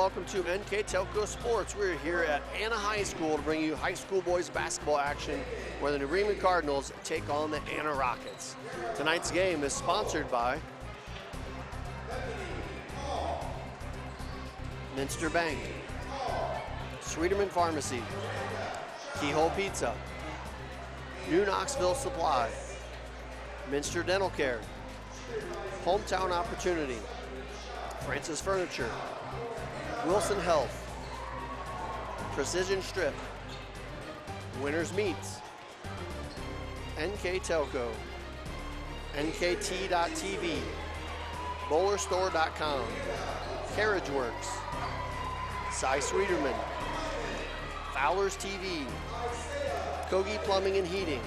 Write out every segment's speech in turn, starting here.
welcome to NKTelco Sports. We're here at Anna High School to bring you high school boys basketball action where the New Bremen Cardinals take on the Anna Rockets. Tonight's game is sponsored by Minster Bank, Sweeterman Pharmacy, Keyhole Pizza, New Knoxville Supply, Minster Dental Care, Hometown Opportunity, Francis Furniture, Wilson Health, Precision Strip, Winners Meats, NKTelco, NKT.TV, BowlerStore.com, CarriageWorks, Cy Sweeterman, Fowler's TV, Kogi Plumbing and Heating,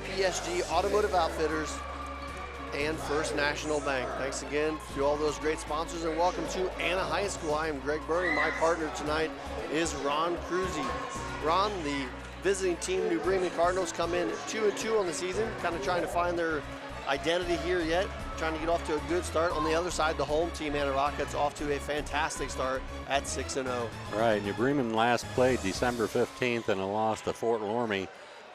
PSG Automotive Outfitters, and First National Bank. Thanks again to all those great sponsors, and welcome to Anna High School. I am Greg Burning. My partner tonight is Ron Cruzy. Ron, the visiting team New Bremen Cardinals come in 2-2 on the season, kind of trying to find their identity here yet, trying to get off to a good start. On the other side, the home team, Anna Rockets, off to a fantastic start at 6-0. Right, New Bremen last played December 15th and a loss to Fort Loramie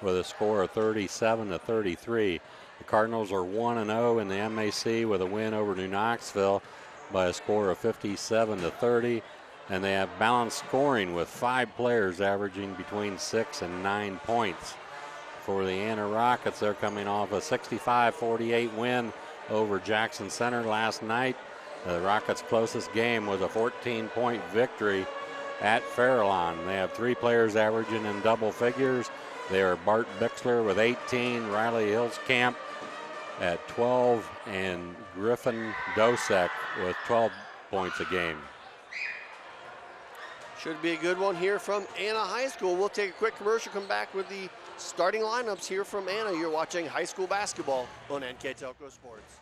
with a score of 37-33. The Cardinals are 1-0 in the MAC with a win over New Knoxville by a score of 57-30, and they have balanced scoring with 5 players averaging between 6 and 9 points. For the Anna Rockets, they're coming off a 65-48 win over Jackson Center last night. The Rockets' closest game was a 14-point victory at Farallon. They have 3 players averaging in double figures. They are Bart Bixler with 18, Riley Hillscamp at 12, and Griffin Dosek with 12 points a game. Should be a good one here from Anna High School. We'll take a quick commercial, come back with the starting lineups here from Anna. You're watching high school basketball on NKTelco Sports.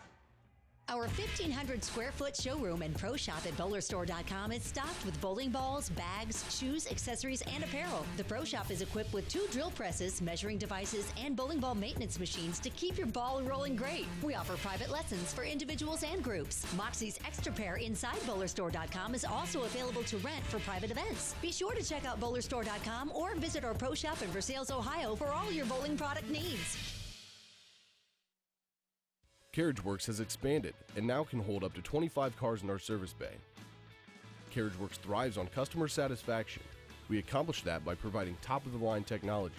Our 1,500 square foot showroom and pro shop at BowlerStore.com is stocked with bowling balls, bags, shoes, accessories, and apparel. The pro shop is equipped with 2 drill presses, measuring devices, and bowling ball maintenance machines to keep your ball rolling great. We offer private lessons for individuals and groups. Moxie's Extra Pair inside BowlerStore.com is also available to rent for private events. Be sure to check out BowlerStore.com or visit our pro shop in Versailles, Ohio for all your bowling product needs. CarriageWorks has expanded and now can hold up to 25 cars in our service bay. CarriageWorks thrives on customer satisfaction. We accomplish that by providing top-of-the-line technology.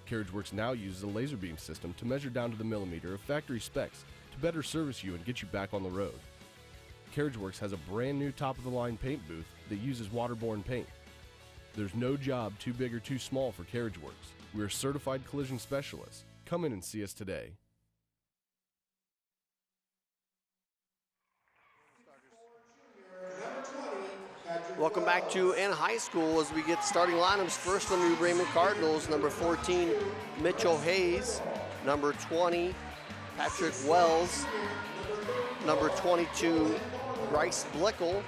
CarriageWorks now uses a laser beam system to measure down to the millimeter of factory specs to better service you and get you back on the road. CarriageWorks has a brand new top-of-the-line paint booth that uses waterborne paint. There's no job too big or too small for CarriageWorks. We're certified collision specialists. Come in and see us today. Welcome back to Anna High School as we get starting lineups. First, the New Bremen Cardinals, number 14, Mitchell Hayes, number 20, Patrick Wells, number 22, Bryce Blickel,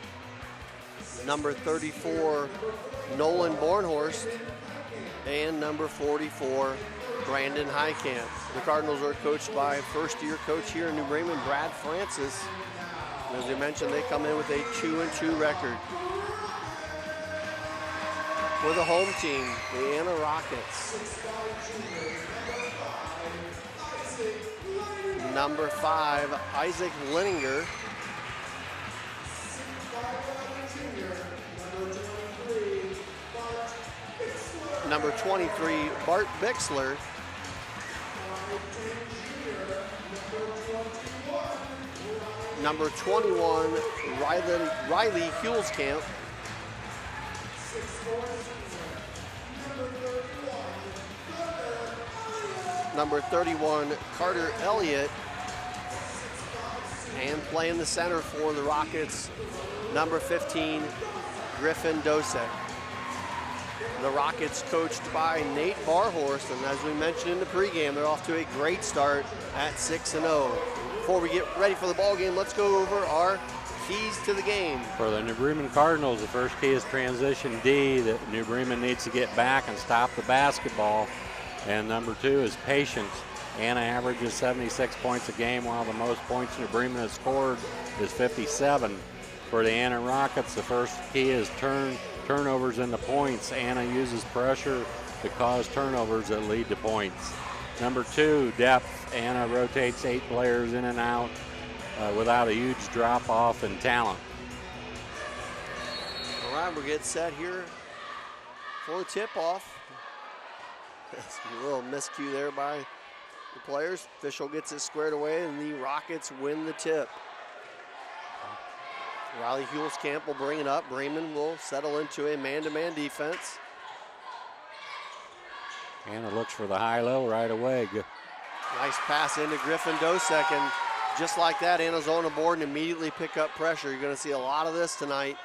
number 34, Nolan Bornhorst, and number 44, Brandon Highcamp. The Cardinals are coached by first-year coach here in New Bremen, Brad Francis. As we mentioned, they come in with a 2-2 record. For the home team, the Anna Rockets. Number 5, Isaac Linninger. Number 23, Bart Bixler. Number 21, Riley Hulskamp. Number 31, Carter Elliott. And playing the center for the Rockets, number 15, Griffin Dosek. The Rockets coached by Nate Barhorst, and as we mentioned in the pregame, they're off to a great start at 6-0. Before we get ready for the ball game, let's go over our keys to the game. For the New Bremen Cardinals, the first key is transition D, that New Bremen needs to get back and stop the basketball. And number 2 is patience. Anna averages 76 points a game, while the most points New Bremen has scored is 57. for the Anna Rockets. The first key is turnovers into points. Anna uses pressure to cause turnovers that lead to points. Number 2, depth. Anna rotates 8 players in and out without a huge drop off in talent. All right, we'll get set here for the tip-off. A little miscue there by the players. Official gets it squared away, and the Rockets win the tip. Riley Hulskamp will bring it up. Bremen will settle into a man-to-man defense. Anna looks for the high-low right away. Nice pass into Griffin Dosek, and just like that, Anna's on the board and immediately pick up pressure. You're going to see a lot of this tonight.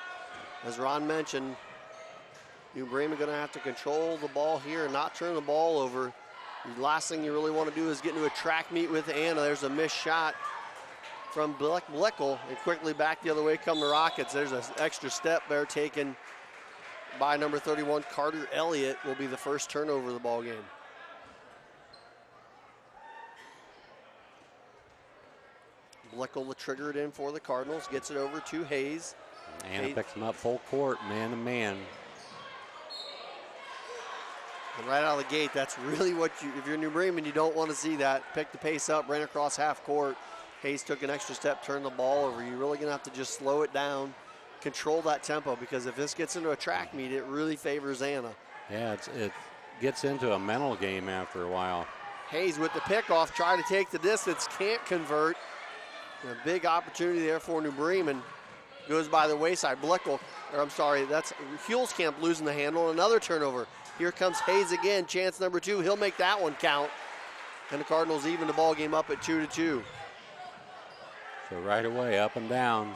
As Ron mentioned, New Bremen going to have to control the ball here and not turn the ball over. The last thing you really want to do is get into a track meet with Anna. There's a missed shot from Bleckel, and quickly back the other way come the Rockets. There's an extra step there taken by number 31, Carter Elliott, will be the first turnover of the ball game. Bleckel will trigger it in for the Cardinals, gets it over to Hayes. Anna picks him up full court, man to man. And right out of the gate, that's really what you, if you're New Bremen, you don't want to see that. Pick the pace up, ran across half court. Hayes took an extra step, turned the ball over. You're really gonna have to just slow it down, control that tempo, because if this gets into a track meet, it really favors Anna. Yeah, it gets into a mental game after a while. Hayes with the pickoff, try to take the distance, can't convert. A big opportunity there for New Bremen. Goes by the wayside. Bleckel, or I'm sorry, that's Hulskamp losing the handle. Another turnover. Here comes Hayes again, chance number 2. He'll make that one count. And the Cardinals even the ball game up at 2-2. So right away, up and down.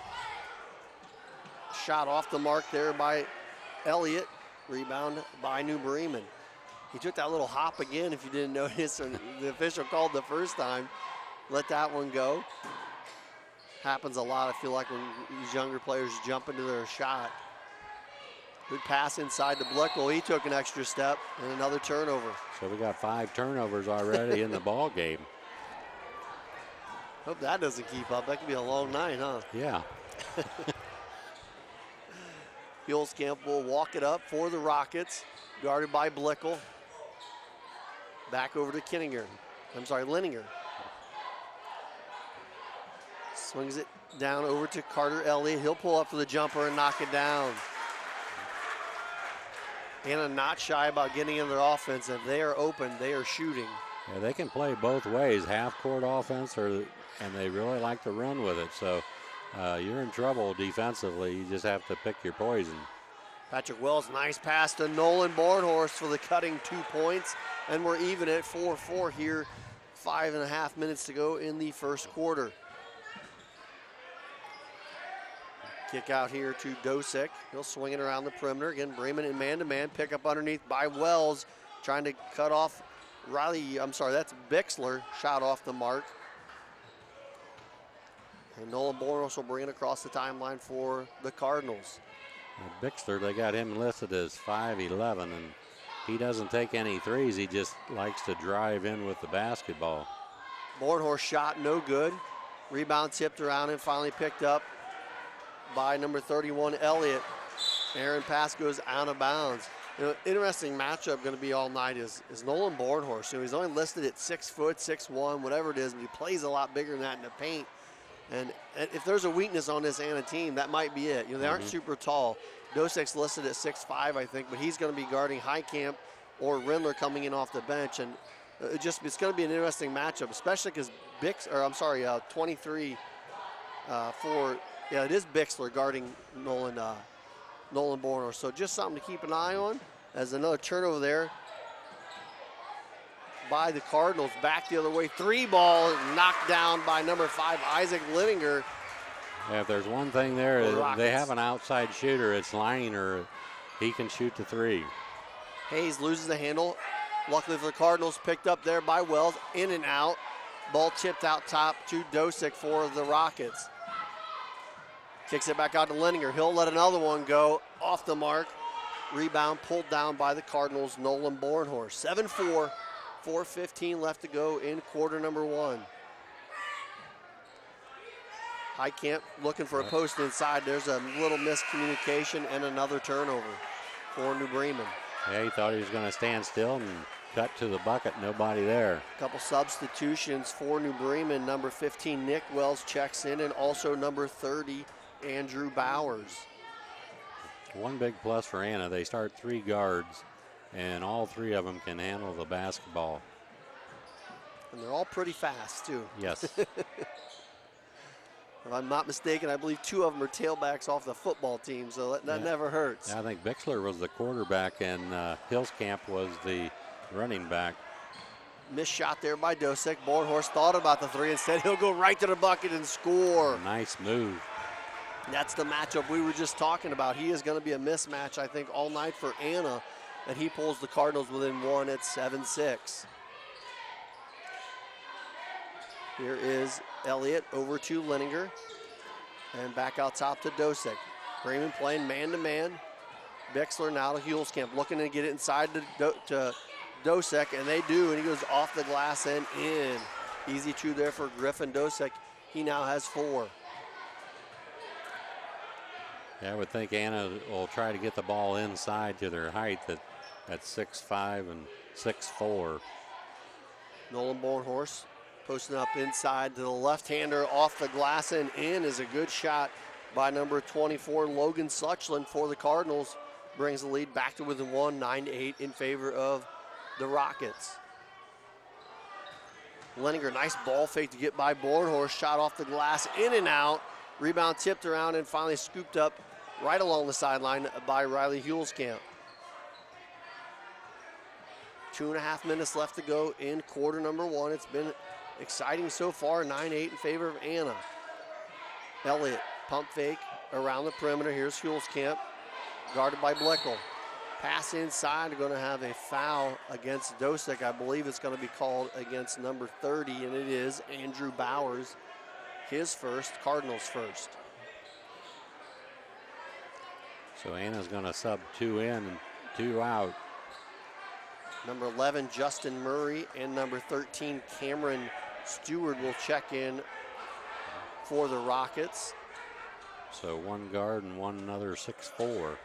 Shot off the mark there by Elliott. Rebound by New Bremen. He took that little hop again, if you didn't notice, and the official called the first time. Let that one go. Happens a lot, I feel like, when these younger players jump into their shot. Good pass inside to Bleckel. He took an extra step and another turnover. So we got 5 turnovers already in the ball game. Hope that doesn't keep up. That could be a long night, huh? Yeah. Hulskamp will walk it up for the Rockets, guarded by Bleckel. Back over to Linninger. Swings it down over to Carter Elliott. He'll pull up for the jumper and knock it down. Anna not shy about getting in their offense. If they are open, they are shooting. Yeah, they can play both ways, half-court offense, and they really like to run with it. So you're in trouble defensively. You just have to pick your poison. Patrick Wells, nice pass to Nolan Bornhorst for the cutting 2 points. And we're even at 4-4 here. 5.5 minutes to go in the first quarter. Kick out here to Dosek. He'll swing it around the perimeter. Again, Bremen in man-to-man. Pick up underneath by Wells. Trying to cut off that's Bixler. Shot off the mark. And Nolan Bornhorst will bring it across the timeline for the Cardinals. Bixler, they got him listed as 5'11", and he doesn't take any threes. He just likes to drive in with the basketball. Bornhorst shot no good. Rebound tipped around and finally picked up by number 31, Elliott. Aaron pass goes out of bounds. Interesting matchup going to be all night is Nolan Bornhorst. He's only listed at 6 foot, 6'1", whatever it is, but he plays a lot bigger than that in the paint. And if there's a weakness on this Anna team, that might be it. They aren't super tall. Dosek's listed at 6'5", I think, but he's going to be guarding Highcamp or Rindler coming in off the bench. And it's going to be an interesting matchup, especially because 23 it is Bixler guarding Nolan Bornhorst. So just something to keep an eye on. As another turnover there by the Cardinals. Back the other way. 3 ball knocked down by number 5, Isaac Linninger. Yeah, if there's one thing there, they have an outside shooter. It's Leiner. He can shoot the 3. Hayes loses the handle. Luckily for the Cardinals, picked up there by Wells. In and out. Ball tipped out top to Dosek for the Rockets. Kicks it back out to Linninger. He'll let another one go off the mark. Rebound pulled down by the Cardinals, Nolan Bornhorst. 7-4, 4:15 left to go in quarter number 1. Highcamp looking for a post inside. There's a little miscommunication and another turnover for New Bremen. Yeah, he thought he was going to stand still and cut to the bucket. Nobody there. A couple substitutions for New Bremen. Number 15, Nick Wells checks in, and also number 30, Andrew Bowers. One big plus for Anna, they start 3 guards, and all 3 of them can handle the basketball. And they're all pretty fast, too. Yes. If I'm not mistaken, I believe 2 of them are tailbacks off the football team, so that never hurts. I think Bixler was the quarterback, and Hillscamp was the running back. Missed shot there by Dosek. Bornhorst thought about the 3. Instead, he'll go right to the bucket and score. Nice move. That's the matchup we were just talking about. He is going to be a mismatch, I think, all night for Anna, and he pulls the Cardinals within 1 at 7-6. Here is Elliott over to Leninger, and back out top to Dosek. Bremen playing man-to-man. Bixler now to Hulskamp, looking to get it inside to Dosek, and they do, and he goes off the glass and in. Easy 2 there for Griffin Dosek. He now has 4. Yeah, I would think Anna will try to get the ball inside to their height at 6'5" and 6'4". Nolan Bornhorst posting up inside to the left-hander, off the glass and in is a good shot by number 24, Logan Suchland for the Cardinals. Brings the lead back to within 1, 9-8 in favor of the Rockets. Leninger, nice ball fake to get by Bornhorst, shot off the glass, in and out. Rebound tipped around and finally scooped up right along the sideline by Riley Hulskamp. 2.5 minutes left to go in quarter number 1. It's been exciting so far, 9-8 in favor of Anna. Elliott, pump fake around the perimeter. Here's Hulskamp, guarded by Bleckel. Pass inside, they're going to have a foul against Dosek. I believe it's going to be called against number 30, and it is Andrew Bowers. His first, Cardinals first. So Anna's going to sub 2 in and 2 out. Number 11, Justin Murray, and number 13, Cameron Stewart will check in for the Rockets. So 1 guard and 1 another 6'4".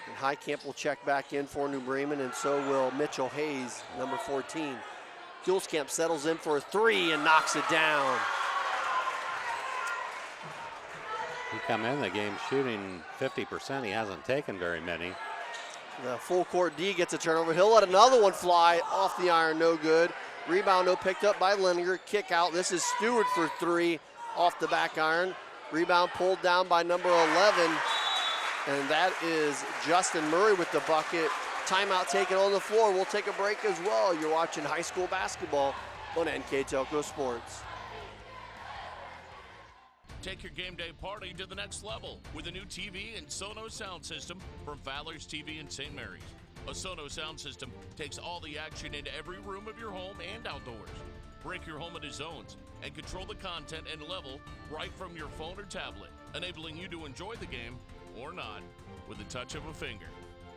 And Highcamp will check back in for New Bremen, and so will Mitchell Hayes, number 14. Hulskamp settles in for a 3 and knocks it down. He come in the game shooting 50%. He hasn't taken very many. The full court D gets a turnover. He'll let another one fly off the iron, no good. Rebound, no, picked up by Leninger. Kick out. This is Stewart for 3 off the back iron. Rebound pulled down by number 11. And that is Justin Murray with the bucket. Timeout taken on the floor. We'll take a break as well. You're watching high school basketball on NKTelco Sports. Take your game day party to the next level with a new TV and Sonos sound system from Fowler's TV in St. Mary's. A Sonos sound system takes all the action into every room of your home and outdoors. Break your home into zones and control the content and level right from your phone or tablet, enabling you to enjoy the game or not with the touch of a finger.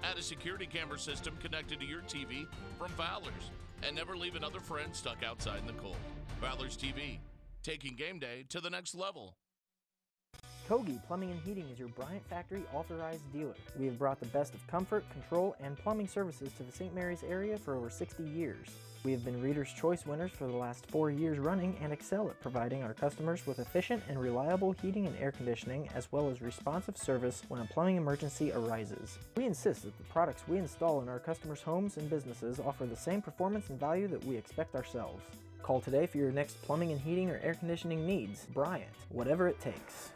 Add a security camera system connected to your TV from Fowler's, and never leave another friend stuck outside in the cold. Fowler's TV, taking game day to the next level. Kogi Plumbing and Heating is your Bryant Factory authorized dealer. We have brought the best of comfort, control, and plumbing services to the St. Mary's area for over 60 years. We have been Reader's Choice winners for the last 4 years running and excel at providing our customers with efficient and reliable heating and air conditioning, as well as responsive service when a plumbing emergency arises. We insist that the products we install in our customers' homes and businesses offer the same performance and value that we expect ourselves. Call today for your next plumbing and heating or air conditioning needs. Bryant, whatever it takes.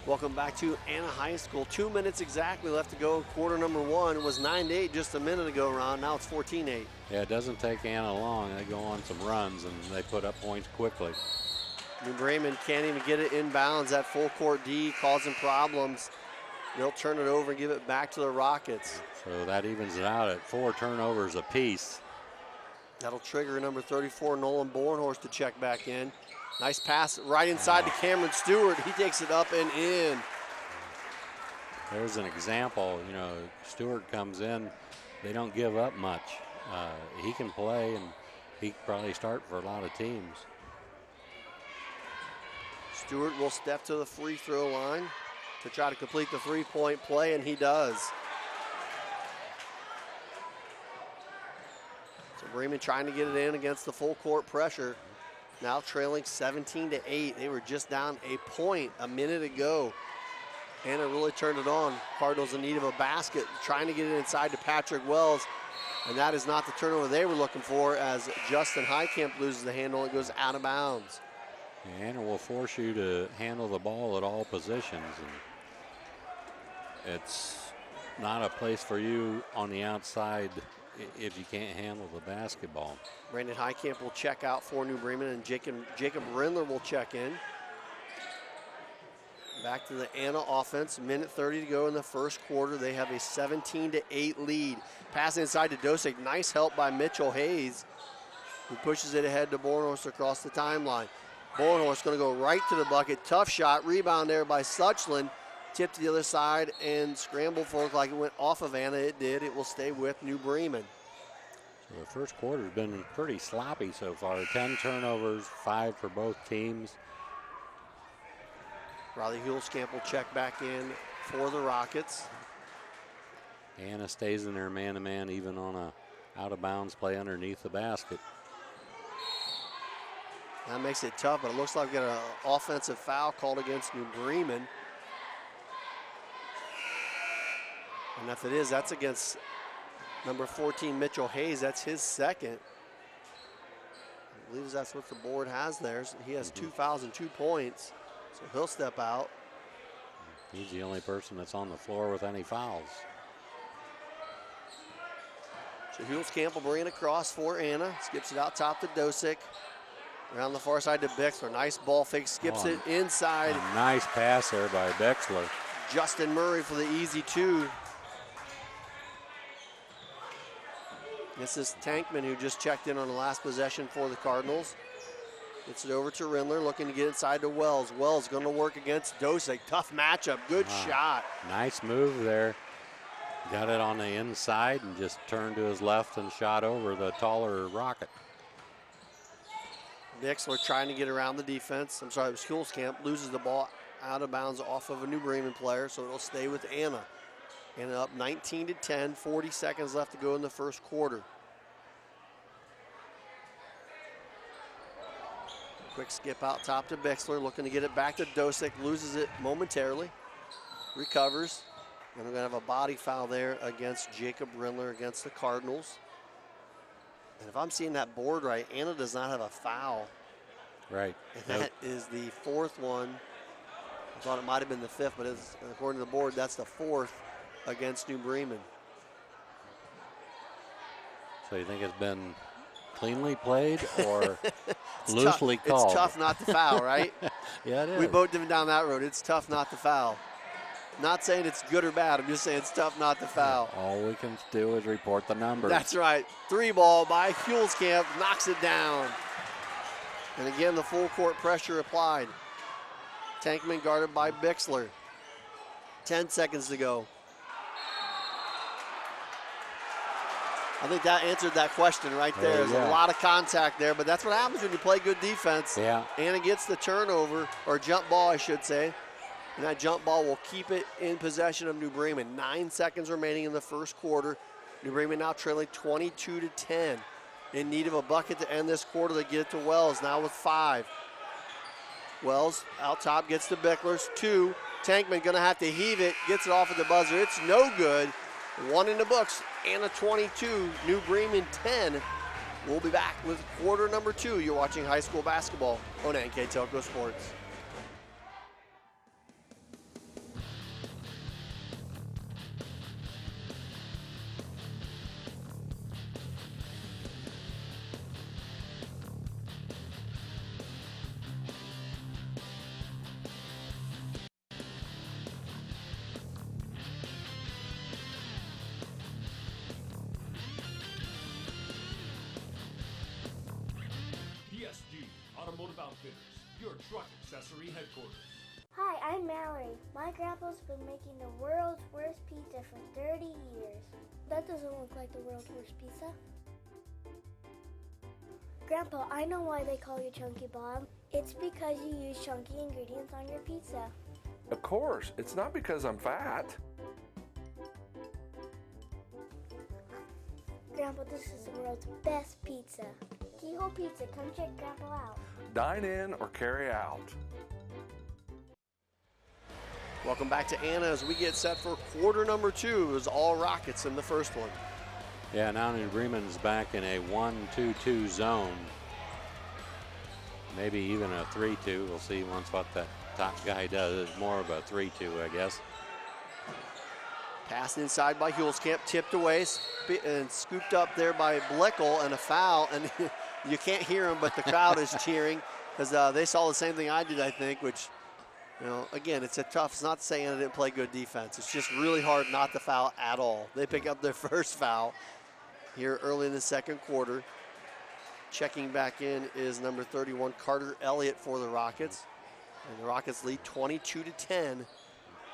Welcome back to Anna High School. 2 minutes exactly left to go in quarter number 1. It was 9-8 just a minute ago, Ron. Now it's 14-8. Yeah, it doesn't take Anna long. They go on some runs and they put up points quickly. New Bremen can't even get it inbounds. That full court D causing problems. They'll turn it over and give it back to the Rockets. So that evens it out at 4 turnovers apiece. That'll trigger number 34, Nolan Bornhorst, to check back in. Nice pass right inside to Cameron Stewart. He takes it up and in. There's an example. You know, Stewart comes in. They don't give up much. He can play, and he could probably start for a lot of teams. Stewart will step to the free throw line to try to complete the three-point play, and he does. So Bremen trying to get it in against the full court pressure. Now trailing 17-8. They were just down a point a minute ago. Anna really turned it on. Cardinals in need of a basket, trying to get it inside to Patrick Wells. And that is not the turnover they were looking for, as Justin Highcamp loses the handle. It goes out of bounds. Anna will force you to handle the ball at all positions. And it's not a place for you on the outside if you can't handle the basketball. Brandon Highcamp will check out for New Bremen, and Jacob Rindler will check in. Back to the Anna offense, minute 30 to go in the first quarter. They have a 17-8 lead. Pass inside to Dosick, nice help by Mitchell Hayes, who pushes it ahead to Bornhorst across the timeline. Bornhorst gonna go right to the bucket, tough shot, rebound there by Suchland. Tip to the other side and scramble for it like it went off of Anna. It did. It will stay with New Bremen. So the first quarter has been pretty sloppy so far. 10 turnovers, 5 for both teams. Riley Hulskamp will check back in for the Rockets. Anna stays in there man-to-man even on a out-of-bounds play underneath the basket. That makes it tough, but it looks like we got an offensive foul called against New Bremen. And if it is, that's against number 14, Mitchell Hayes. That's his second. I believe that's what the board has there. So he has 2 fouls and 2 points. So he'll step out. He's the only person that's on the floor with any fouls. So Hulskamp will bring it across for Anna. Skips it out top to Dosick. Around the far side to Bixler. Nice ball fake. Skips it inside. A nice pass there by Bixler. Justin Murray for the easy 2. This is Tankman, who just checked in on the last possession for the Cardinals. Gets it over to Rindler, looking to get inside to Wells. Wells going to work against Dosick. Tough matchup. Good shot. Nice move there. Got it on the inside and just turned to his left and shot over the taller Rocket. Bixler trying to get around the defense. I'm sorry, it was Hulskamp. Loses the ball out of bounds off of a New Bremen player, so it'll stay with Anna. Anna up 19-10, 40 seconds left to go in the first quarter. Quick skip out top to Bixler, looking to get it back to Dosick, loses it momentarily, recovers, and we're gonna have a body foul there against Jacob Rindler against the Cardinals. And if I'm seeing that board right, Anna does not have a foul. Right. And that is the 4th one. I thought it might have been the 5th, but according to the board, that's the 4th against New Bremen. So you think it's been cleanly played or loosely called? It's tough not to foul, right? Yeah, it is. We both been down that road. It's tough not to foul. Not saying it's good or bad. I'm just saying it's tough not to foul. All we can do is report the numbers. That's right. 3 ball by Hulskamp, knocks it down. And again, the full court pressure applied. Tankman guarded by Bixler. 10 seconds to go. I think that answered that question right there. There's a lot of contact there, but that's what happens when you play good defense. Yeah. Anna gets the turnover, or jump ball, I should say. And that jump ball will keep it in possession of New Bremen. 9 seconds remaining in the first quarter. New Bremen now trailing 22-10. In need of a bucket to end this quarter. They get it to Wells now with 5. Wells out top gets to Bicklers. 2. Tankman gonna have to heave it. Gets it off at the buzzer. It's no good. 1 in the books. Anna 22, New Bremen 10. We'll be back with quarter number 2. You're watching high school basketball on NKTelco Sports. Automotive Outfitters, your truck accessory headquarters. Hi, I'm Mallory. My grandpa's been making the world's worst pizza for 30 years. That doesn't look like the world's worst pizza. Grandpa, I know why they call you Chunky Bob. It's because you use chunky ingredients on your pizza. Of course, it's not because I'm fat. Grandpa, this is the world's best pizza. Keyhole Pizza, come check Grandpa out. Dine in or carry out. Welcome back to Anna as we get set for quarter number 2. It was all Rockets in the first one. Yeah, now New Bremen's back in a 1-2-2 zone. Maybe even a 3-2. We'll see once what that top guy does. It's more of a 3-2, I guess. Passed inside by Hulskamp, tipped away and scooped up there by Blickel, and a foul. And you can't hear him, but the crowd is cheering because they saw the same thing I did, I think, which, you know, again, it's not saying I didn't play good defense. It's just really hard not to foul at all. They pick up their first foul here early in the second quarter. Checking back in is number 31, Carter Elliott for the Rockets. And the Rockets lead 22-10.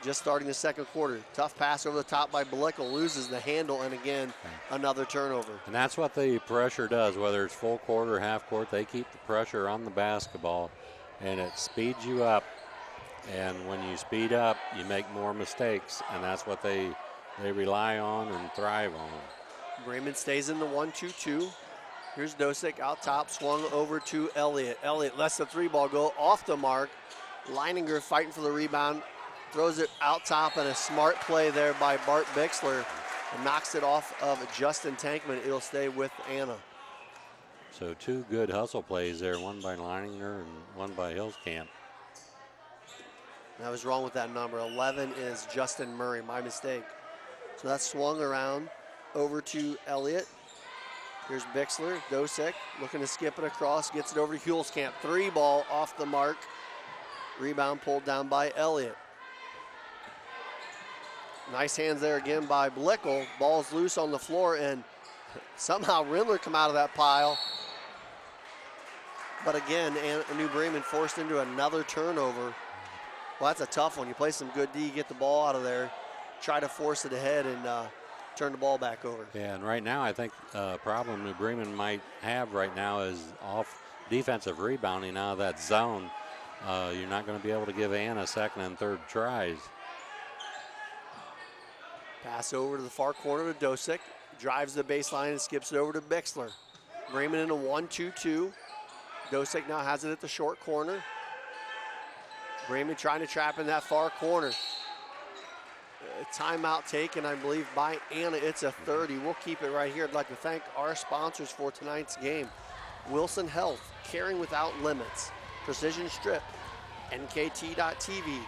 Just starting the second quarter. Tough pass over the top by Blickel, loses the handle, and again, another turnover. And that's what the pressure does, whether it's full court or half court. They keep the pressure on the basketball, and it speeds you up. And when you speed up, you make more mistakes, and that's what they rely on and thrive on. Bremen stays in the 1-2-2. Here's Dosick out top, swung over to Elliott. Elliott lets the 3-ball go off the mark. Leininger fighting for the rebound. Throws it out top, and a smart play there by Bart Bixler. And knocks it off of Justin Tankman. It'll stay with Anna. So 2 good hustle plays there, one by Leininger and one by Hilskamp. I was wrong with that number. 11 is Justin Murray, my mistake. So that's swung around over to Elliott. Here's Bixler, Dosick looking to skip it across, gets it over to Hulskamp. 3-ball off the mark. Rebound pulled down by Elliott. Nice hands there again by Blickel. Ball's loose on the floor, and somehow Rindler come out of that pile. But again, New Bremen forced into another turnover. Well, that's a tough one. You play some good D, get the ball out of there, try to force it ahead, and turn the ball back over. Yeah, and right now I think a problem New Bremen might have right now is off defensive rebounding out of that zone. You're not going to be able to give Anna second and third tries. Pass over to the far corner to Dosick. Drives the baseline and skips it over to Bixler. Bremen in a 1-2-2. Dosick now has it at the short corner. Bremen trying to trap in that far corner. Timeout taken, I believe, by Anna. It's a 30. We'll keep it right here. I'd like to thank our sponsors for tonight's game. Wilson Health, caring without limits. Precision Strip, NKT.TV.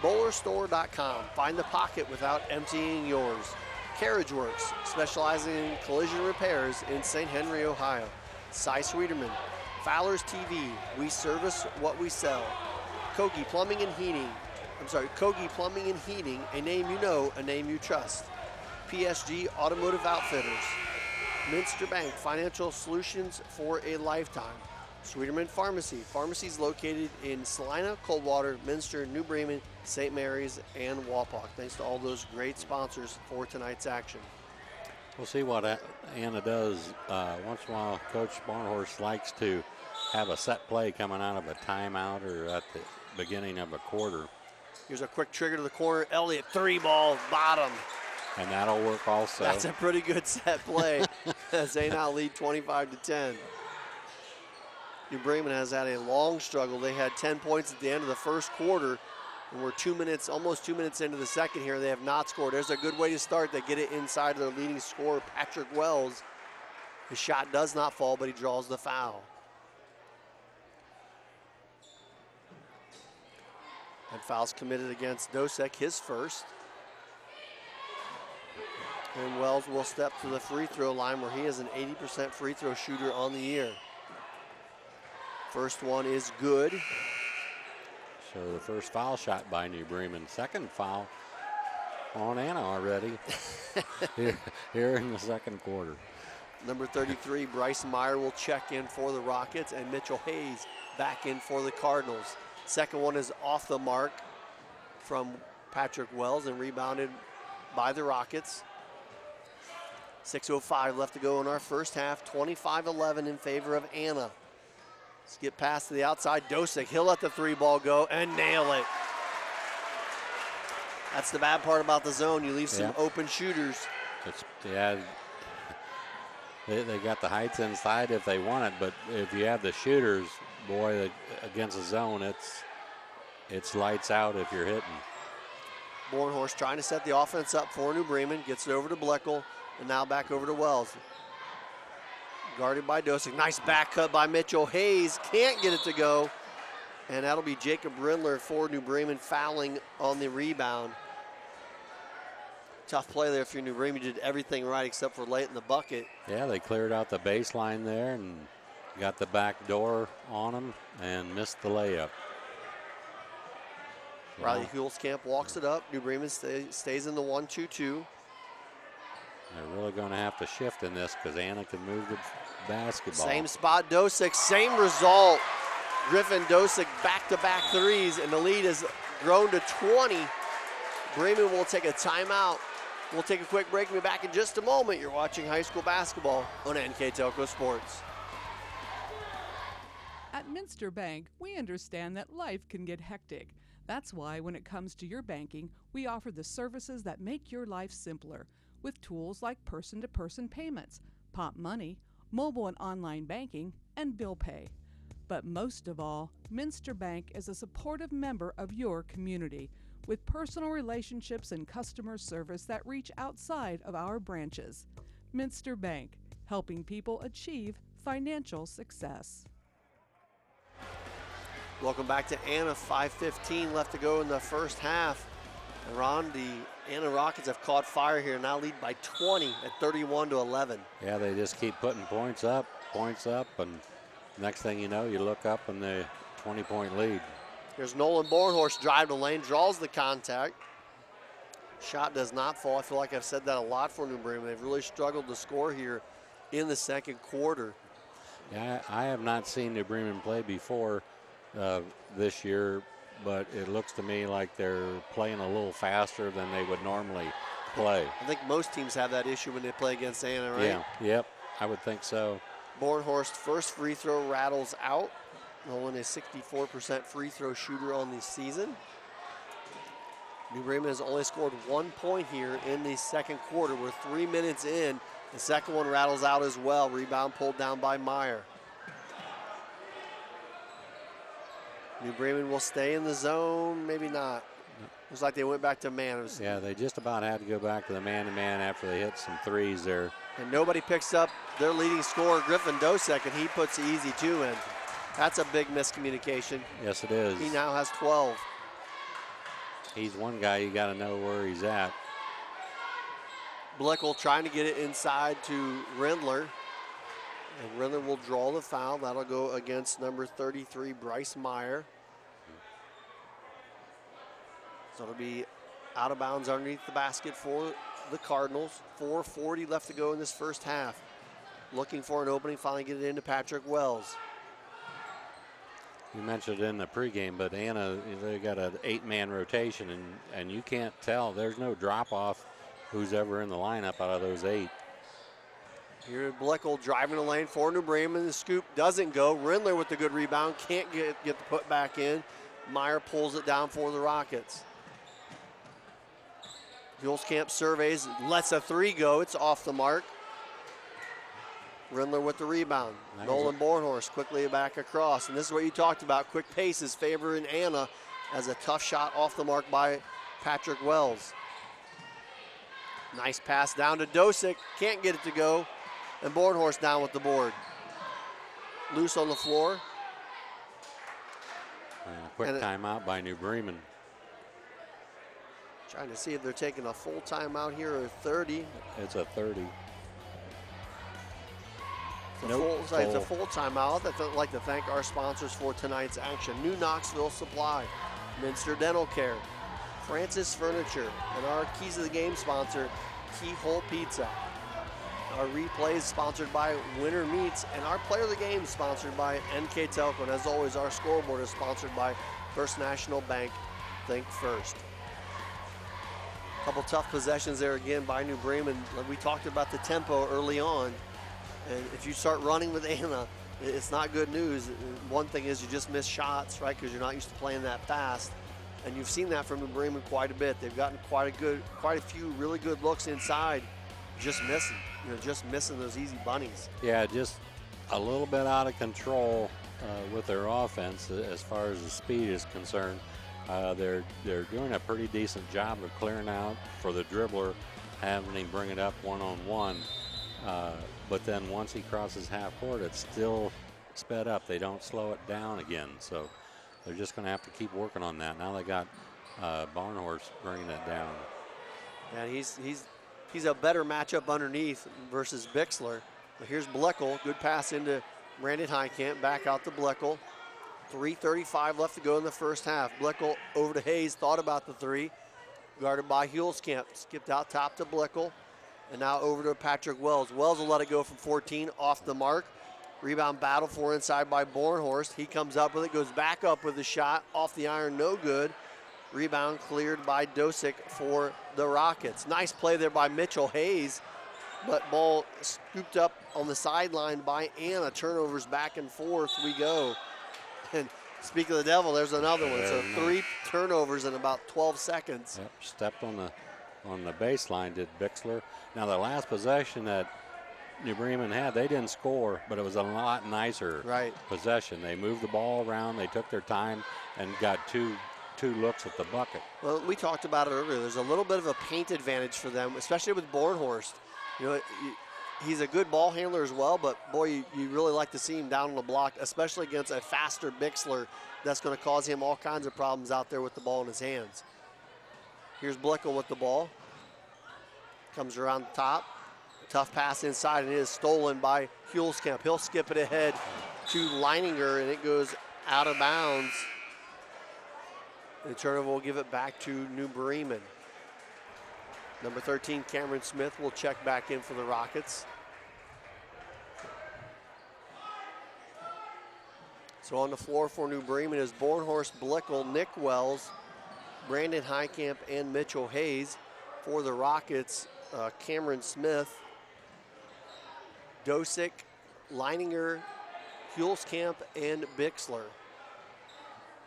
BowlerStore.com. Find the pocket without emptying yours. Carriage Works, specializing in collision repairs in St. Henry, Ohio. Cy Sweeterman. Fowler's TV. We service what we sell. Kogi Plumbing and Heating. Kogi Plumbing and Heating. A name you know, a name you trust. PSG Automotive Outfitters. Minster Bank. Financial solutions for a lifetime. Sweeterman Pharmacy. Pharmacies located in Salina, Coldwater, Minster, New Bremen, St. Mary's, and Wapak. Thanks to all those great sponsors for tonight's action. We'll see what Anna does. Once in a while, Coach Barnhorst likes to have a set play coming out of a timeout or at the beginning of a quarter. Here's a quick trigger to the corner. Elliott, 3-ball, bottom. And that'll work also. That's a pretty good set play as they now lead 25-10. New Bremen has had a long struggle. They had 10 points at the end of the first quarter, and we're almost 2 minutes into the second here. They have not scored. There's a good way to start. They get it inside of their leading scorer, Patrick Wells. His shot does not fall, but he draws the foul. And foul's committed against Dosick, his first. And Wells will step to the free throw line where he is an 80% free throw shooter on the year. First one is good. So the first foul shot by New Bremen. Second foul on Anna already here in the second quarter. Number 33, Bryce Meyer will check in for the Rockets, and Mitchell Hayes back in for the Cardinals. Second one is off the mark from Patrick Wells and rebounded by the Rockets. 6:05 left to go in our first half. 25-11 in favor of Anna. Let's get past to the outside. Dosick, he'll let the 3 ball go and nail it. That's the bad part about the zone. You leave some open shooters. They got the heights inside if they want it, but if you have the shooters, boy, against the zone, it's lights out if you're hitting. Bornhorst trying to set the offense up for New Bremen. Gets it over to Bleckel, and now back over to Wells. Guarded by Dosick. Nice back cut by Mitchell. Hayes can't get it to go. And that'll be Jacob Rindler for New Bremen fouling on the rebound. Tough play there for New Bremen. You did everything right except for late in the bucket. Yeah, they cleared out the baseline there and got the back door on them and missed the layup. Riley Hulskamp walks it up. New Bremen stays in the 1-2-2. They're really going to have to shift in this because Anna can move the basketball. Same spot, Dosick, same result. Griffin Dosick back-to-back threes, and the lead has grown to 20. Bremen will take a timeout. We'll take a quick break and be back in just a moment. You're watching high school basketball on NKTelco Sports. At Minster Bank, we understand that life can get hectic. That's why when it comes to your banking, we offer the services that make your life simpler with tools like person-to-person payments, Pop Money, mobile and online banking, and bill pay. But most of all, Minster Bank is a supportive member of your community with personal relationships and customer service that reach outside of our branches. Minster Bank, helping people achieve financial success. Welcome back to Anna. 5:15 left to go in the first half. And Ron, the Anna Rockets have caught fire here, now lead by 20 at 31-11. Yeah, they just keep putting points up, and next thing you know, you look up and the 20-point lead. Here's Nolan Bornhorst, drive to lane, draws the contact. Shot does not fall. I feel like I've said that a lot for New Bremen. They've really struggled to score here in the second quarter. Yeah, I have not seen New Bremen play before this year, but it looks to me like they're playing a little faster than they would normally play. I think most teams have that issue when they play against Anna, right? Yeah, yep, I would think so. Bornhorst first free throw rattles out. Nolan is 64% free throw shooter on the season. New Bremen has only scored 1 point here in the second quarter. We're 3 minutes in. The second one rattles out as well. Rebound pulled down by Meyer. New Bremen will stay in the zone, maybe not. Looks like they went back to man. Yeah, they just about had to go back to the man-to-man after they hit some threes there. And nobody picks up their leading scorer, Griffin Dosick, and he puts the easy 2 in. That's a big miscommunication. Yes, it is. He now has 12. He's one guy you got to know where he's at. Bleckel trying to get it inside to Rindler. And Rindler will draw the foul. That'll go against number 33, Bryce Meyer. So it'll be out of bounds underneath the basket for the Cardinals. 4:40 left to go in this first half. Looking for an opening, finally get it into Patrick Wells. You mentioned it in the pregame, but Anna, they got an 8-man rotation, and you can't tell. There's no drop-off who's ever in the lineup out of those 8. Here Bleckel driving the lane for New Bremen. The scoop doesn't go. Rindler with the good rebound. Can't get the put back in. Meyer pulls it down for the Rockets. Hulskamp surveys, lets a 3 go. It's off the mark. Rindler with the rebound. Nolan Bornhorst quickly back across. And this is what you talked about. Quick pace is favoring Anna as a tough shot off the mark by Patrick Wells. Nice pass down to Dosick. Can't get it to go. And Bornhorst down with the board. Loose on the floor. Quick timeout by New Bremen. Trying to see if they're taking a full timeout here or 30. It's a 30. It's a full timeout. I'd like to thank our sponsors for tonight's action. New Knoxville Supply, Minster Dental Care, Francis Furniture, and our Keys of the Game sponsor, Keyhole Pizza. Our replay is sponsored by Winter Meats, and our Player of the Game is sponsored by NKTelco. And as always, our scoreboard is sponsored by First National Bank. Think first. Couple tough possessions there again by New Bremen. We talked about the tempo early on. And if you start running with Anna, it's not good news. One thing is you just miss shots, right, because you're not used to playing that fast. And you've seen that from New Bremen quite a bit. They've gotten quite a few really good looks inside, just missing those easy bunnies. Yeah, just a little bit out of control with their offense as far as the speed is concerned. They're doing a pretty decent job of clearing out for the dribbler, having him bring it up one-on-one. But then once he crosses half court, it's still sped up. They don't slow it down again. So they're just going to have to keep working on that. Now they got Barnhorst bringing it down. And he's a better matchup underneath versus Bixler. But here's Bleckel. Good pass into Brandon Heitkamp. Back out to Bleckel. 3:35 left to go in the first half. Bleckel over to Hayes. Thought about the three. Guarded by Hulskamp. Skipped out top to Bleckel. And now over to Patrick Wells. Wells will let it go from 14 off the mark. Rebound battle for inside by Bornhorst. He comes up with it, goes back up with the shot. Off the iron, no good. Rebound cleared by Dosick for the Rockets. Nice play there by Mitchell Hayes, but ball scooped up on the sideline by Anna. Turnovers back and forth we go. And speak of the devil, there's another one. So 3 turnovers in about 12 seconds. Yep, stepped on the baseline, did Bixler. Now the last possession that New Bremen had, they didn't score, but it was a lot nicer possession. They moved the ball around, they took their time, and got two looks at the bucket. Well, we talked about it earlier. There's a little bit of a paint advantage for them, especially with Bornhorst. You know, he's a good ball handler as well, but boy, you really like to see him down on the block, especially against a faster Bixler that's going to cause him all kinds of problems out there with the ball in his hands. Here's Bleckel with the ball. Comes around the top. Tough pass inside, and it is stolen by Hulskamp. He'll skip it ahead to Leininger, and it goes out of bounds. The turnover will give it back to New Bremen. Number 13, Cameron Smith, will check back in for the Rockets. So on the floor for New Bremen is Bornhorst, Bleckel, Nick Wells, Brandon Heitkamp, and Mitchell Hayes. For the Rockets, Cameron Smith, Dosick, Leininger, Hulskamp, and Bixler.